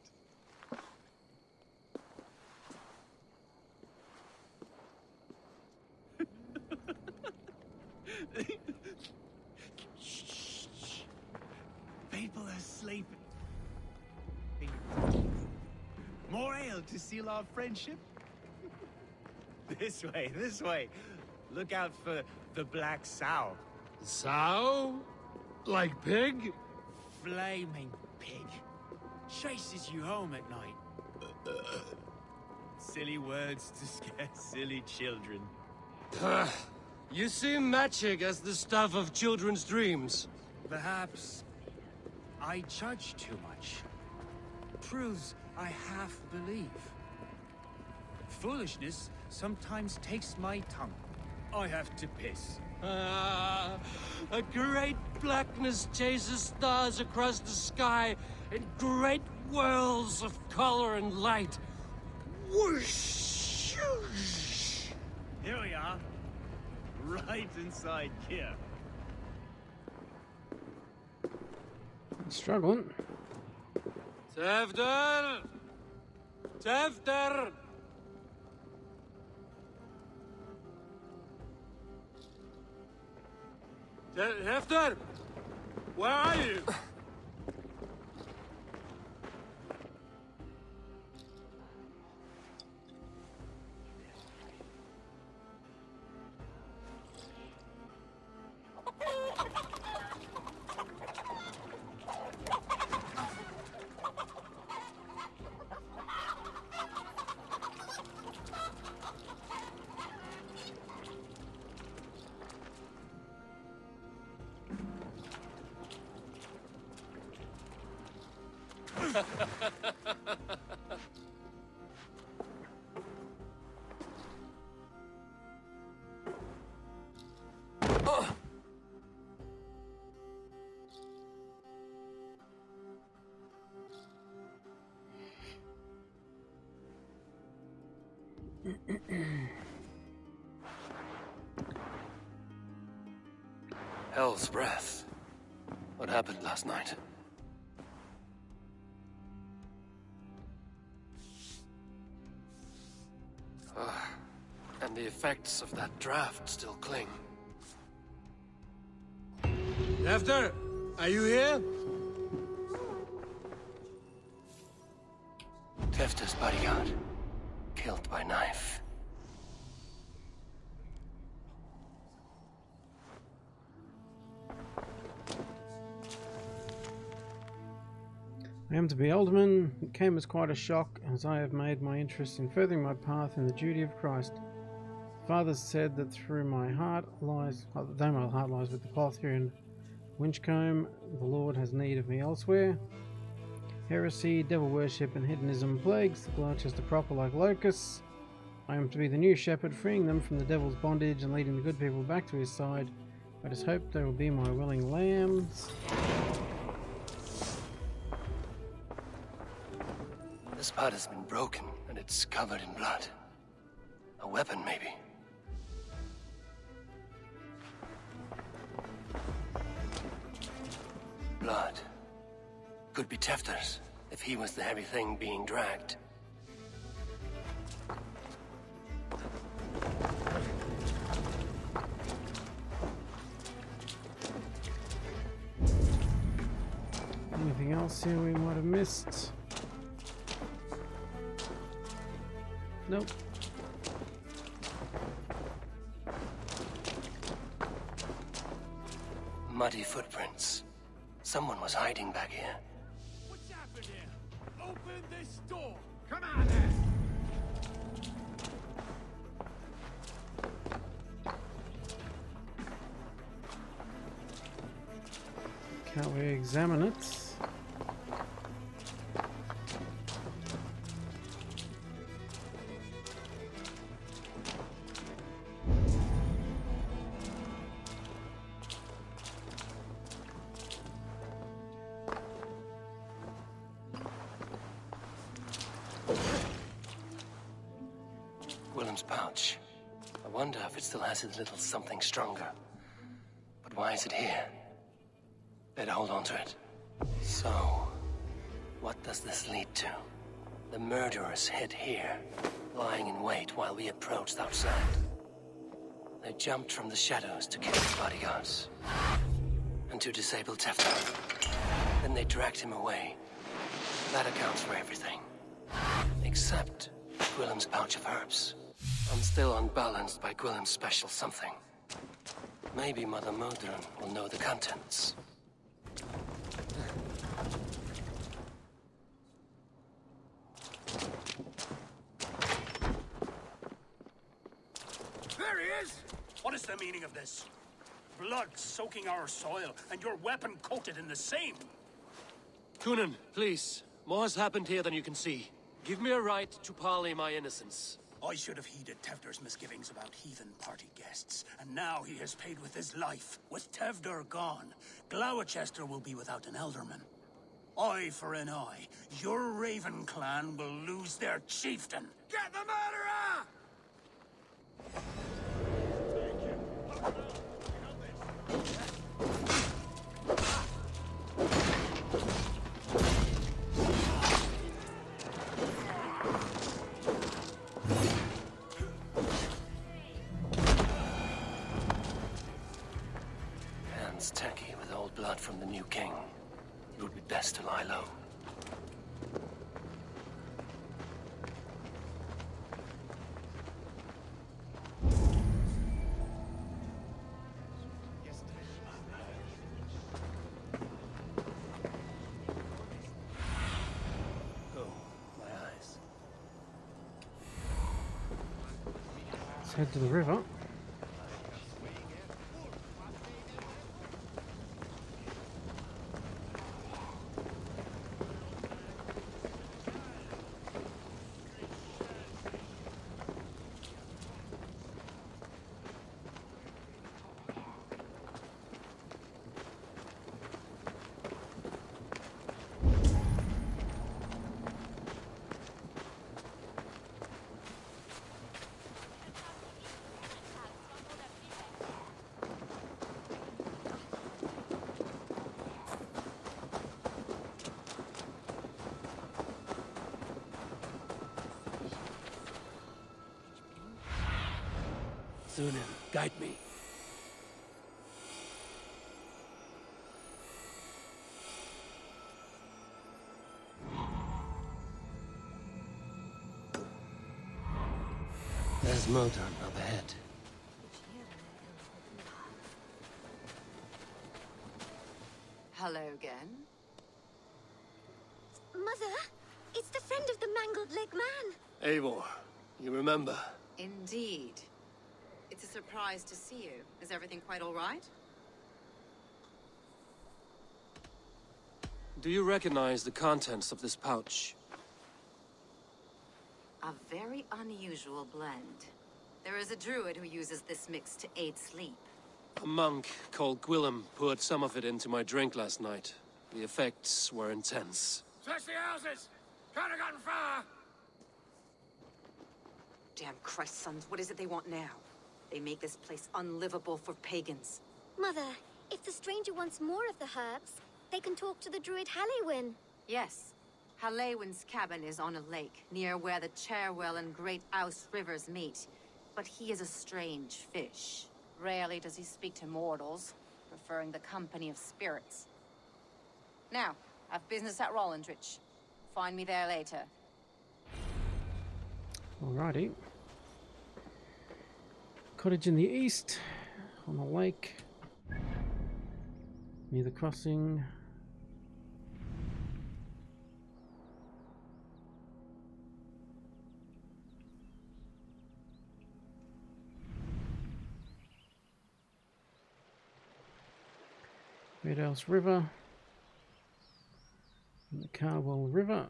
Shh. People are sleeping. More ale to seal our friendship? This way. Look out for the black sow. Sow? Like pig? Flaming pig. Chases you home at night. Silly words to scare silly children. You see magic as the stuff of children's dreams. Perhaps I judge too much. Proves I half believe. Foolishness sometimes takes my tongue. I have to piss. A great blackness chases stars across the sky in great whirls of color and light. Whoosh! Here we are. Right inside here. Struggling. Tefter! Tefter! Tefter! Where are you? Hell's breath. What happened last night? And the effects of that draft still cling. Tefter, are you here? Tefter's bodyguard, killed by knife. I am to be alderman. It came as quite a shock, as I have made my interest in furthering my path in the duty of Christ. Father said that though my heart lies with the Pothier and Winchcombe, the Lord has need of me elsewhere. Heresy, devil worship, and hedonism plagues the Gloucester proper like locusts. I am to be the new shepherd, freeing them from the devil's bondage and leading the good people back to his side. I just hope they will be my willing lambs. This part has been broken, and it's covered in blood. A weapon, maybe. Blood. Could be Tefter's, if he was the heavy thing being dragged. Anything else here we might have missed? Nope. Muddy footprints. Someone was hiding back here. What's happened here? Open this door! Come on then! Can't we examine it? Willem's pouch. I wonder if it still has his little something stronger. But why is it here? Better hold on to it. So, what does this lead to? The murderers hid here, lying in wait while we approached outside. They jumped from the shadows to kill his bodyguards. And to disable Tefter. Then they dragged him away. That accounts for everything. Except Gwillem's pouch of herbs. I'm still unbalanced by Gwillem's special something. Maybe Mother Modron will know the contents. There he is! What is the meaning of this? Blood soaking our soil, and your weapon coated in the same! Kunin, please. More has happened here than you can see. Give me a right to parley my innocence. I should have heeded Tevder's misgivings about heathen party guests, and now he has paid with his life. With Tevder gone, Glowecester will be without an elderman. Eye for an eye. Your Raven clan will lose their chieftain. Get the murderer! Hands tacky with old blood from the new king. It would be best to lie low. Let's head to the river. Sunan, guide me. There's Modron up ahead. Hello again. Mother, it's the friend of the mangled leg man. Eivor, you remember? Indeed. It's a surprise to see you. Is everything quite all right? Do you recognize the contents of this pouch? A very unusual blend. There is a druid who uses this mix to aid sleep. A monk called Gwillem poured some of it into my drink last night. The effects were intense. Search the houses! Can't have gotten far! Damn Christ, sons, what is it they want now? They make this place unlivable for pagans. Mother, if the stranger wants more of the herbs, they can talk to the druid Halewyn. Yes. Halewyn's cabin is on a lake, near where the Cherwell and Great Ouse rivers meet. But he is a strange fish. Rarely does he speak to mortals, preferring the company of spirits. Now, I've business at Rollindrich. Find me there later. Alrighty. Cottage in the east, on the lake, near the crossing. Red House River, and the Carwell River.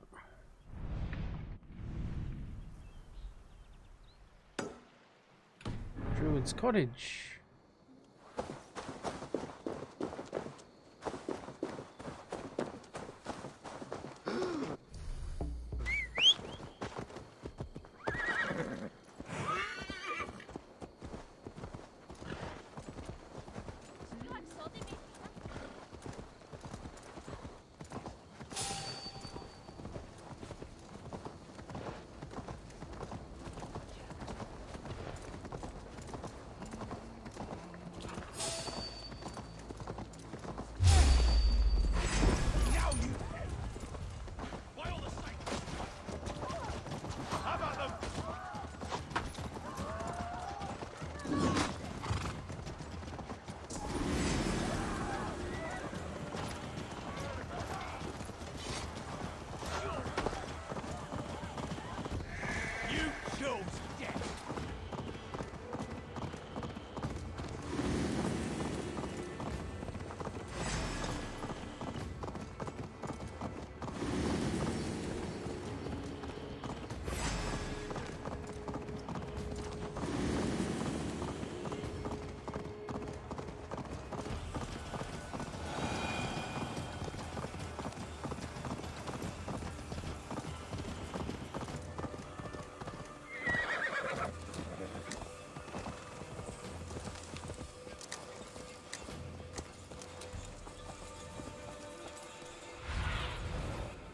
Druid's Cottage.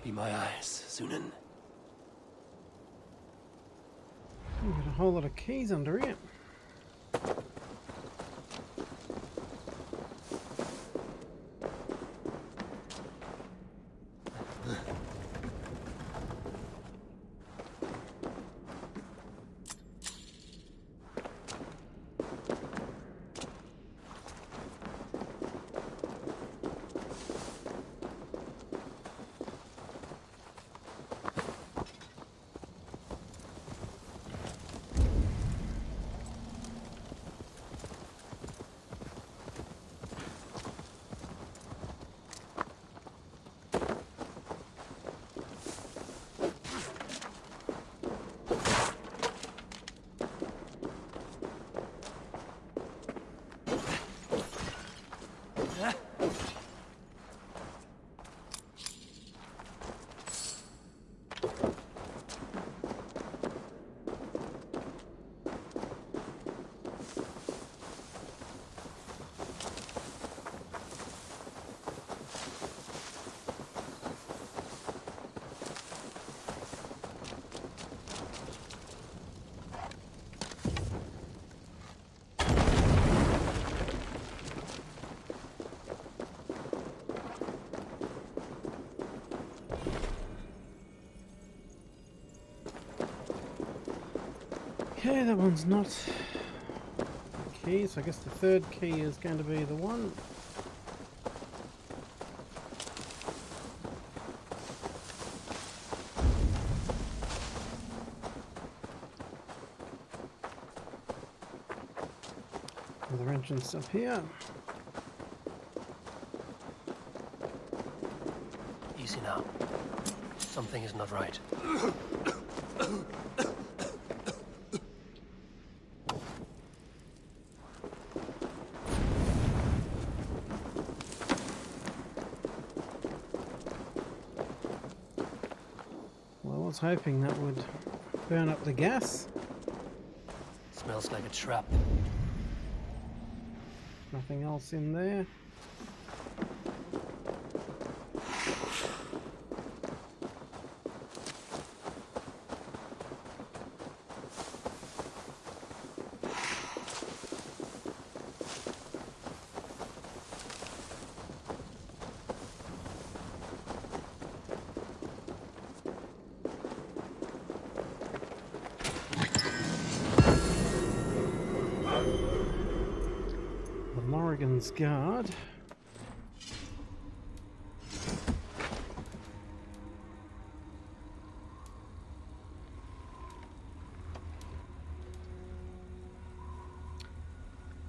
Be my eyes, Zunin. We've got a whole lot of keys under here. Okay, that one's not a key, so I guess the third key is going to be the one. Another entrance up here. Easy now. Something is not right. was hoping that would burn up the gas. Smells like a trap. Nothing else in there. Morrigan's guard.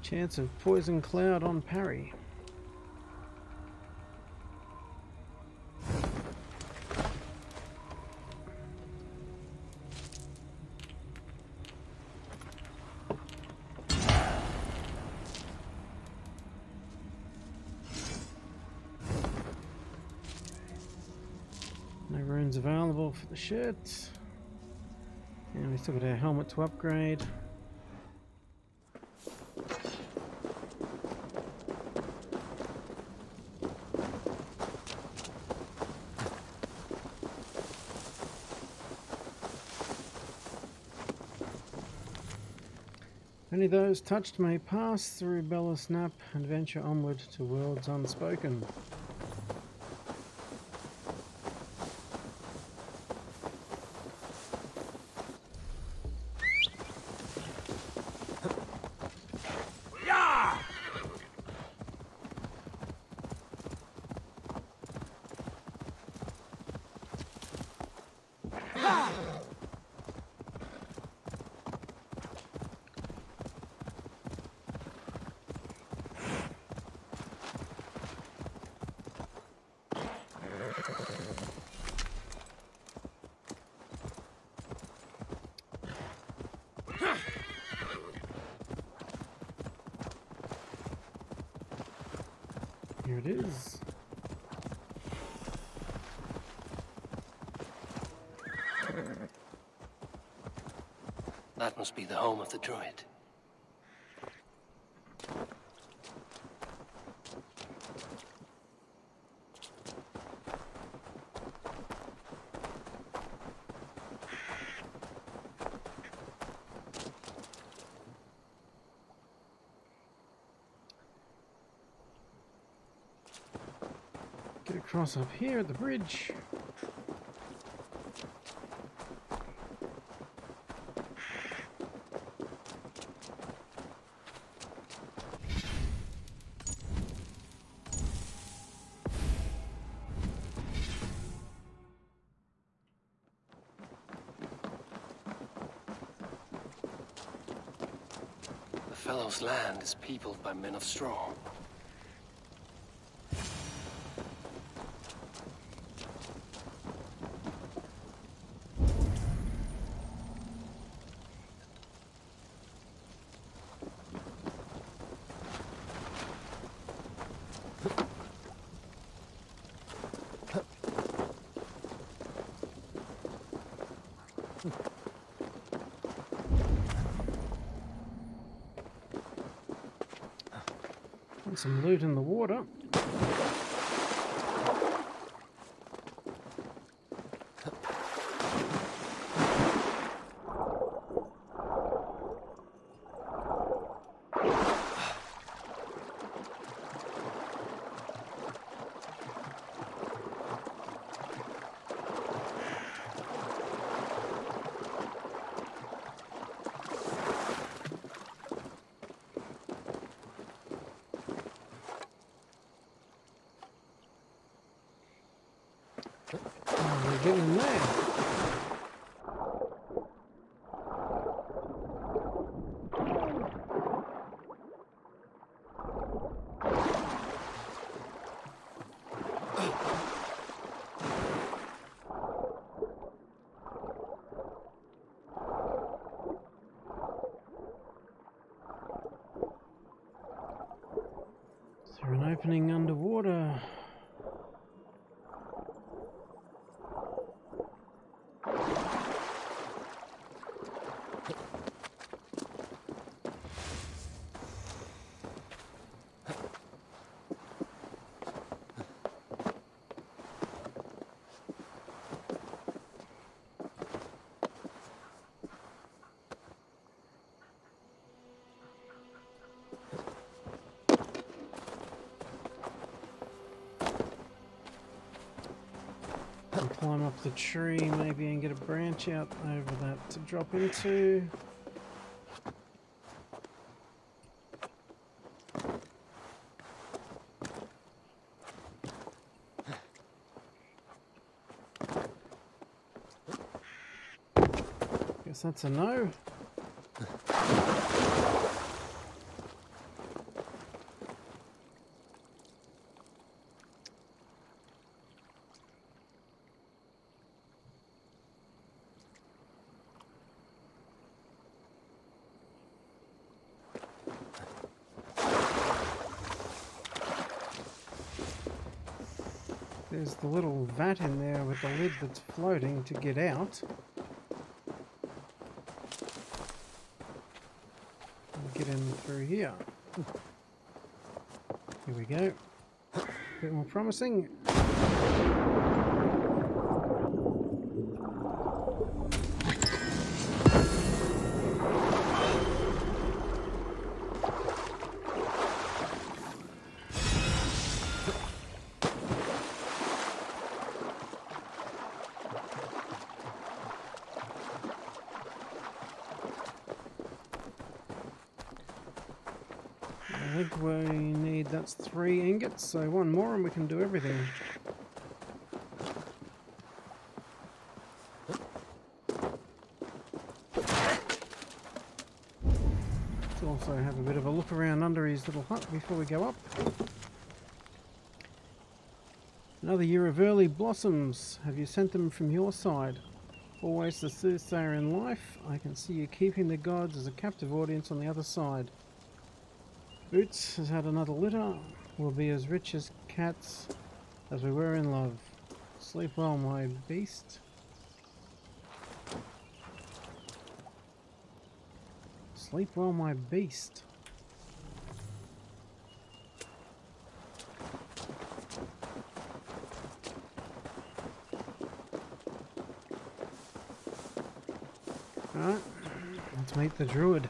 Chance of poison cloud on parry. No runes available for the shirt. And we still got our helmet to upgrade. Only those touched may pass through Bellis Nap and venture onward to worlds unspoken. Here it is. That must be the home of the druid. Get across up here at the bridge. The fellow's land is peopled by men of straw. And some loot in the water. We're getting there. Is there an opening underwater? And climb up the tree maybe and get a branch out over that to drop into. Guess that's a no. There's the little vat in there with the lid that's floating to get out. And get in through here. Here we go. A bit more promising. I think we need, that's 3 ingots, so 1 more and we can do everything. Let's also have a bit of a look around under his little hut before we go up. Another year of early blossoms. Have you sent them from your side? Always the soothsayer in life. I can see you keeping the gods as a captive audience on the other side. Boots has had another litter. We'll be as rich as cats as we were in love. Sleep well, my beast. Sleep well, my beast. Alright, let's meet the druid.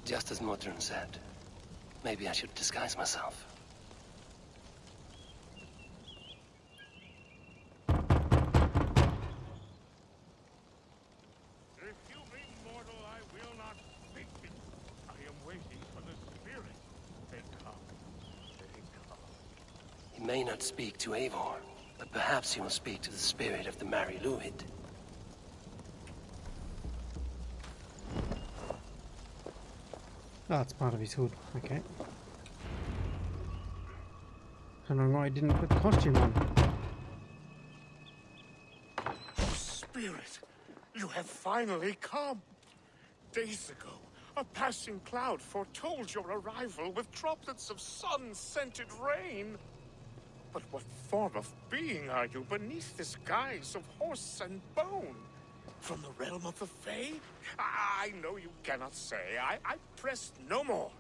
Just as Modron said. Maybe I should disguise myself. If you be mortal, I will not speak to you. I am waiting for the spirit. They come. They come. He may not speak to Eivor, but perhaps he will speak to the spirit of the Mari Luid. Oh, it's part of his hood. Okay. I don't know why he didn't put the costume on. Spirit, you have finally come. Days ago, a passing cloud foretold your arrival with droplets of sun-scented rain. But what form of being are you beneath this guise of horse and bone? From the realm of the Fae? I know you cannot say. I press no more.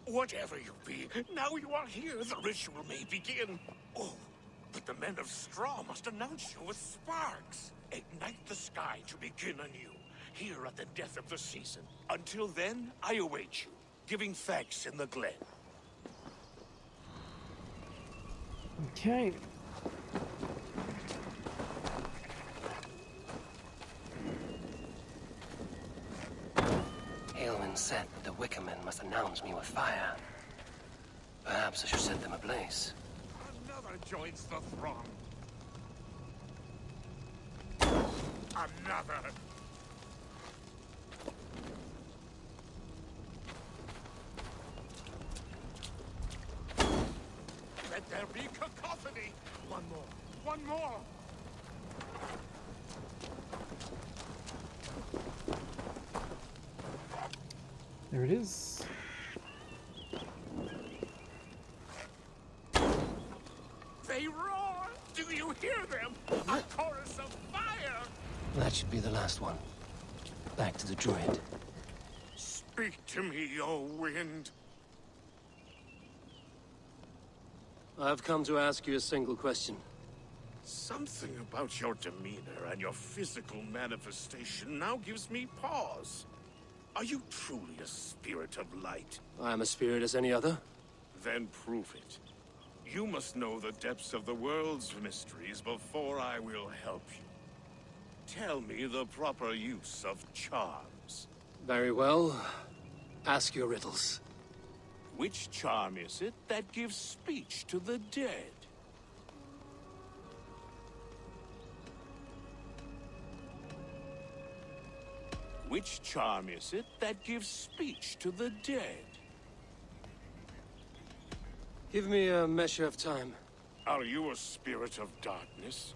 Whatever you be, now you are here, the ritual may begin. Oh, but the men of straw must announce you with sparks. Ignite the sky to begin anew, here at the death of the season. Until then, I await you, giving thanks in the glen. Okay. Aelwyn said that the Wickermen must announce me with fire. Perhaps I should set them ablaze. Another joins the throng. Another. Let there be cacophony. One more. One more. There it is. They roar! Do you hear them? A chorus of fire! That should be the last one. Back to the druid. Speak to me, O wind. I've come to ask you a single question. Something about your demeanor and your physical manifestation now gives me pause. Are you truly a spirit of light? I am a spirit as any other. Then prove it. You must know the depths of the world's mysteries before I will help you. Tell me the proper use of charms. Very well. Ask your riddles. Which charm is it that gives speech to the dead? Which charm is it that gives speech to the dead? Give me a measure of time. Are you a spirit of darkness?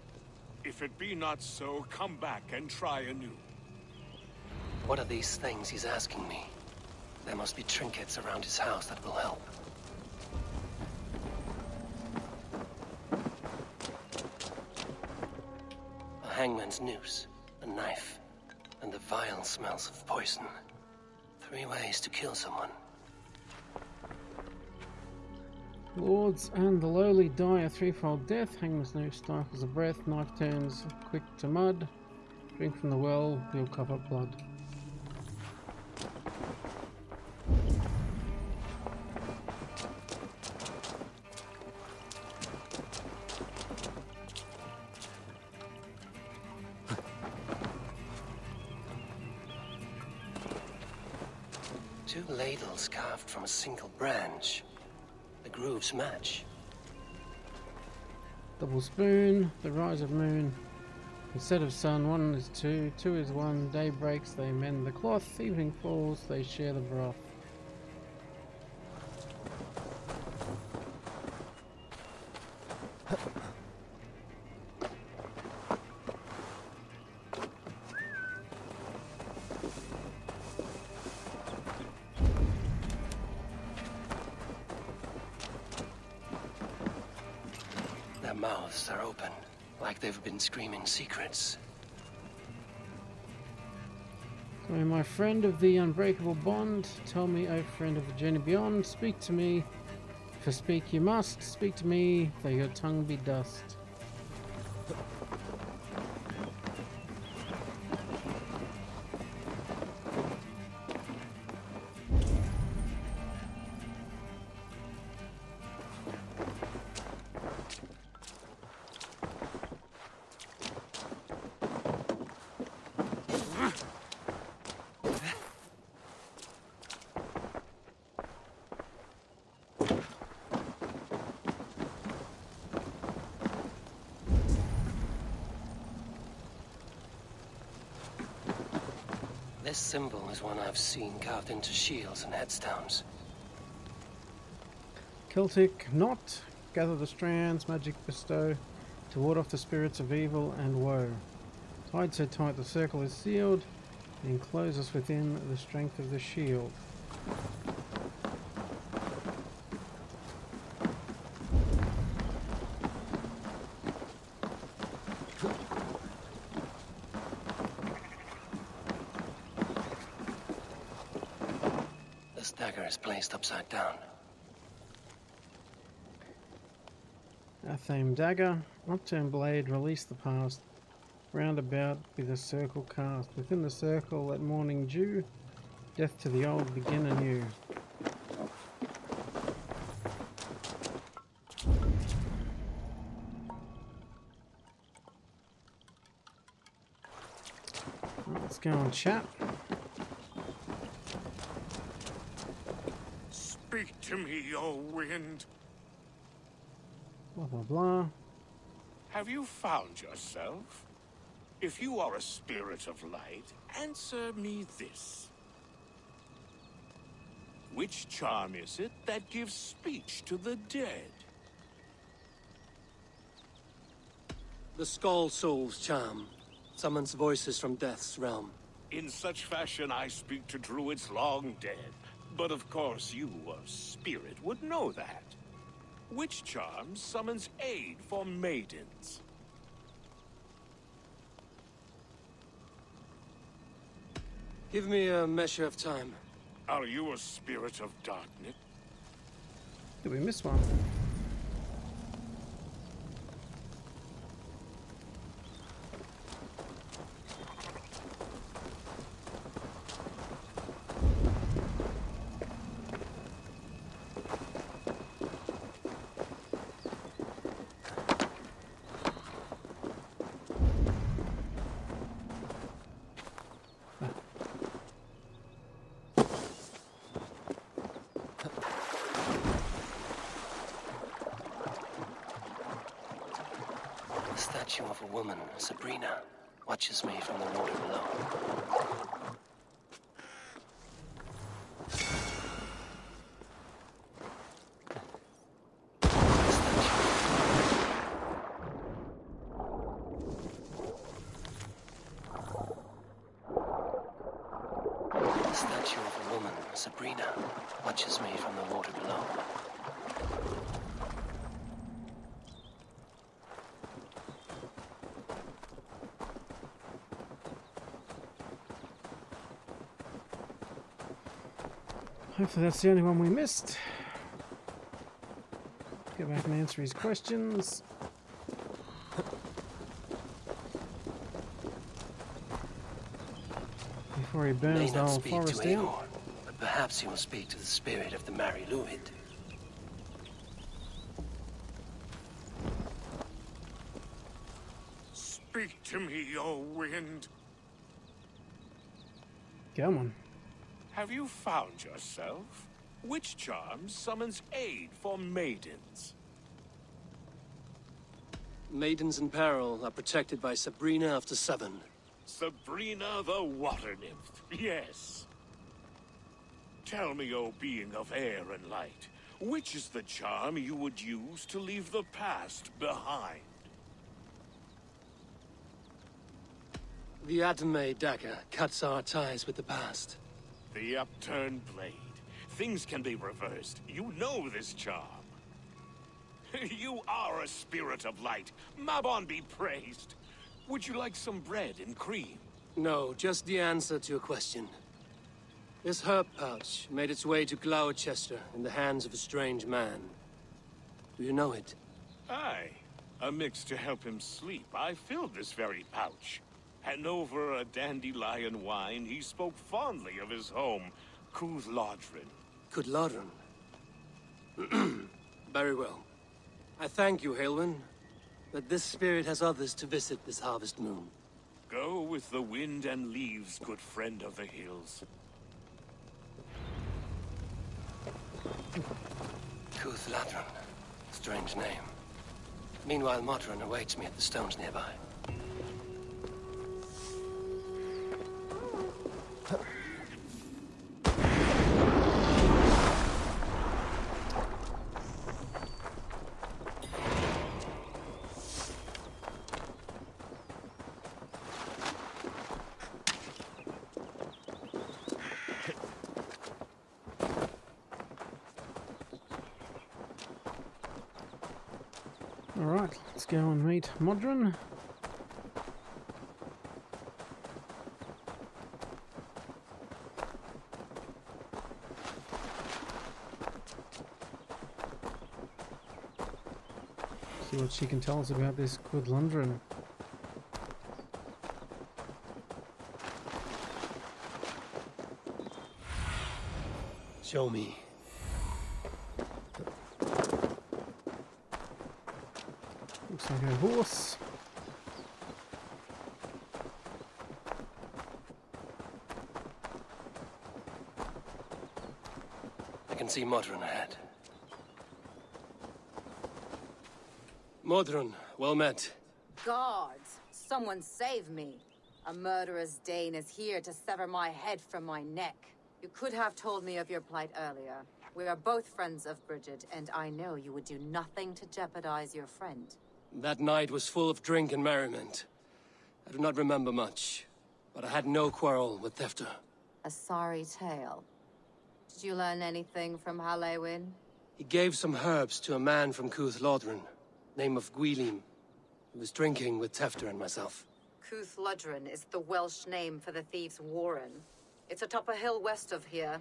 If it be not so, come back and try anew. What are these things he's asking me? There must be trinkets around his house that will help. A hangman's noose, a knife, and the vile smells of poison. 3 ways to kill someone. Lords and the lowly die a threefold death. Hangman's noose stifles the breath. Knife turns quick to mud. Drink from the well, you'll cover blood. Two ladles carved from a single branch. The grooves match. Double spoon, the rise of moon. Instead of sun, 1 is 2, 2 is 1. Day breaks, they mend the cloth. Evening falls, they share the broth. Their mouths are open, like they've been screaming secrets. So, my friend of the unbreakable bond, tell me, O friend of the journey beyond, speak to me, for speak you must. Speak to me, though your tongue be dust. This symbol is one I've seen carved into shields and headstones. Celtic knot, gather the strands, magic bestow, to ward off the spirits of evil and woe. Tied so tight the circle is sealed, and enclose us within the strength of the shield. This dagger is placed upside down. Athame dagger, upturned blade, release the past. Round about with a circle cast. Within the circle let morning dew. Death to the old, begin anew. Let's go on chat. Speak to me, O wind. Blah blah blah. Have you found yourself? If you are a spirit of light, answer me this. Which charm is it that gives speech to the dead? The Skull Soul's charm summons voices from death's realm. In such fashion I speak to druids long dead. But of course you, a spirit, would know that. Which charm summons aid for maidens? Give me a measure of time. Are you a spirit of darkness? Did we miss one? statue of a woman, Sabrina, watches me from the water below. The statue of a woman, Sabrina, watches me from the water below. Hopefully that's the only one we missed. Go back and answer his questions. Before he burns the whole forest down. But perhaps he will speak to the spirit of the Mary Luid. Speak to me, O wind. Come on. Have you found yourself? Which charm summons aid for maidens? Maidens in peril are protected by Sabrina after 7. Sabrina the water nymph, yes. Tell me, O being of air and light, which is the charm you would use to leave the past behind? The Adame dagger cuts our ties with the past. The upturned blade. Things can be reversed. You know this charm. You are a spirit of light. Mabon be praised. Would you like some bread and cream? No, just the answer to a question. This herb pouch made its way to Glowecester in the hands of a strange man. Do you know it? Aye. A mix to help him sleep. I filled this very pouch. And over a dandelion wine, he spoke fondly of his home, Cooth-Lodrin. Cooth-Lodrin? Very well. I thank you, Halwyn, but this spirit has others to visit this harvest moon. Go with the wind and leaves, good friend of the hills. Cooth-Lodrin. Strange name. Meanwhile, Modron awaits me at the stones nearby. Alright, let's go and meet Modron. See what she can tell us about this Cooth-Lodrin. Show me. Looks like a horse. I can see Modron ahead. Modron, well met. Guards, someone save me. A murderous Dane is here to sever my head from my neck. You could have told me of your plight earlier. We are both friends of Bridget, and I know you would do nothing to jeopardize your friend. That night was full of drink and merriment. I do not remember much, but I had no quarrel with Thefter. A sorry tale. Did you learn anything from Halewyn? He gave some herbs to a man from Cooth-Lodrin, name of Gwylim. He was drinking with Tefter and myself. Cooth-Lodrin is the Welsh name for the thieves' warren. It's atop a hill west of here.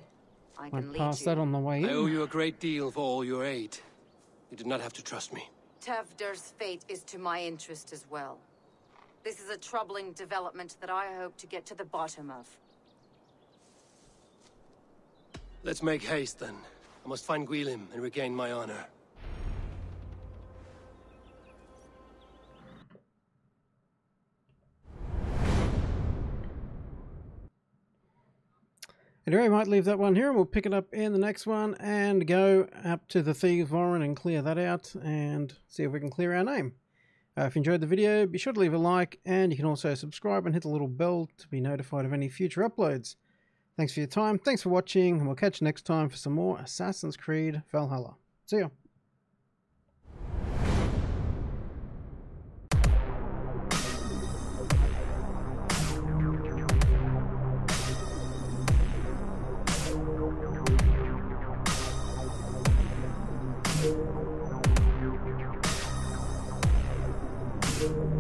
I can lead pass you. that on the way in. I owe you a great deal for all your aid. You did not have to trust me. Tefder's fate is to my interest as well. This is a troubling development that I hope to get to the bottom of. Let's make haste then. I must find Gwylim and regain my honor. Anyway, I might leave that one here and we'll pick it up in the next one and go up to the Thieves' Warren and clear that out and see if we can clear our name. If you enjoyed the video, be sure to leave a like, and you can also subscribe and hit the little bell to be notified of any future uploads. Thanks for your time, thanks for watching, and we'll catch you next time for some more Assassin's Creed Valhalla. See ya! Thank you.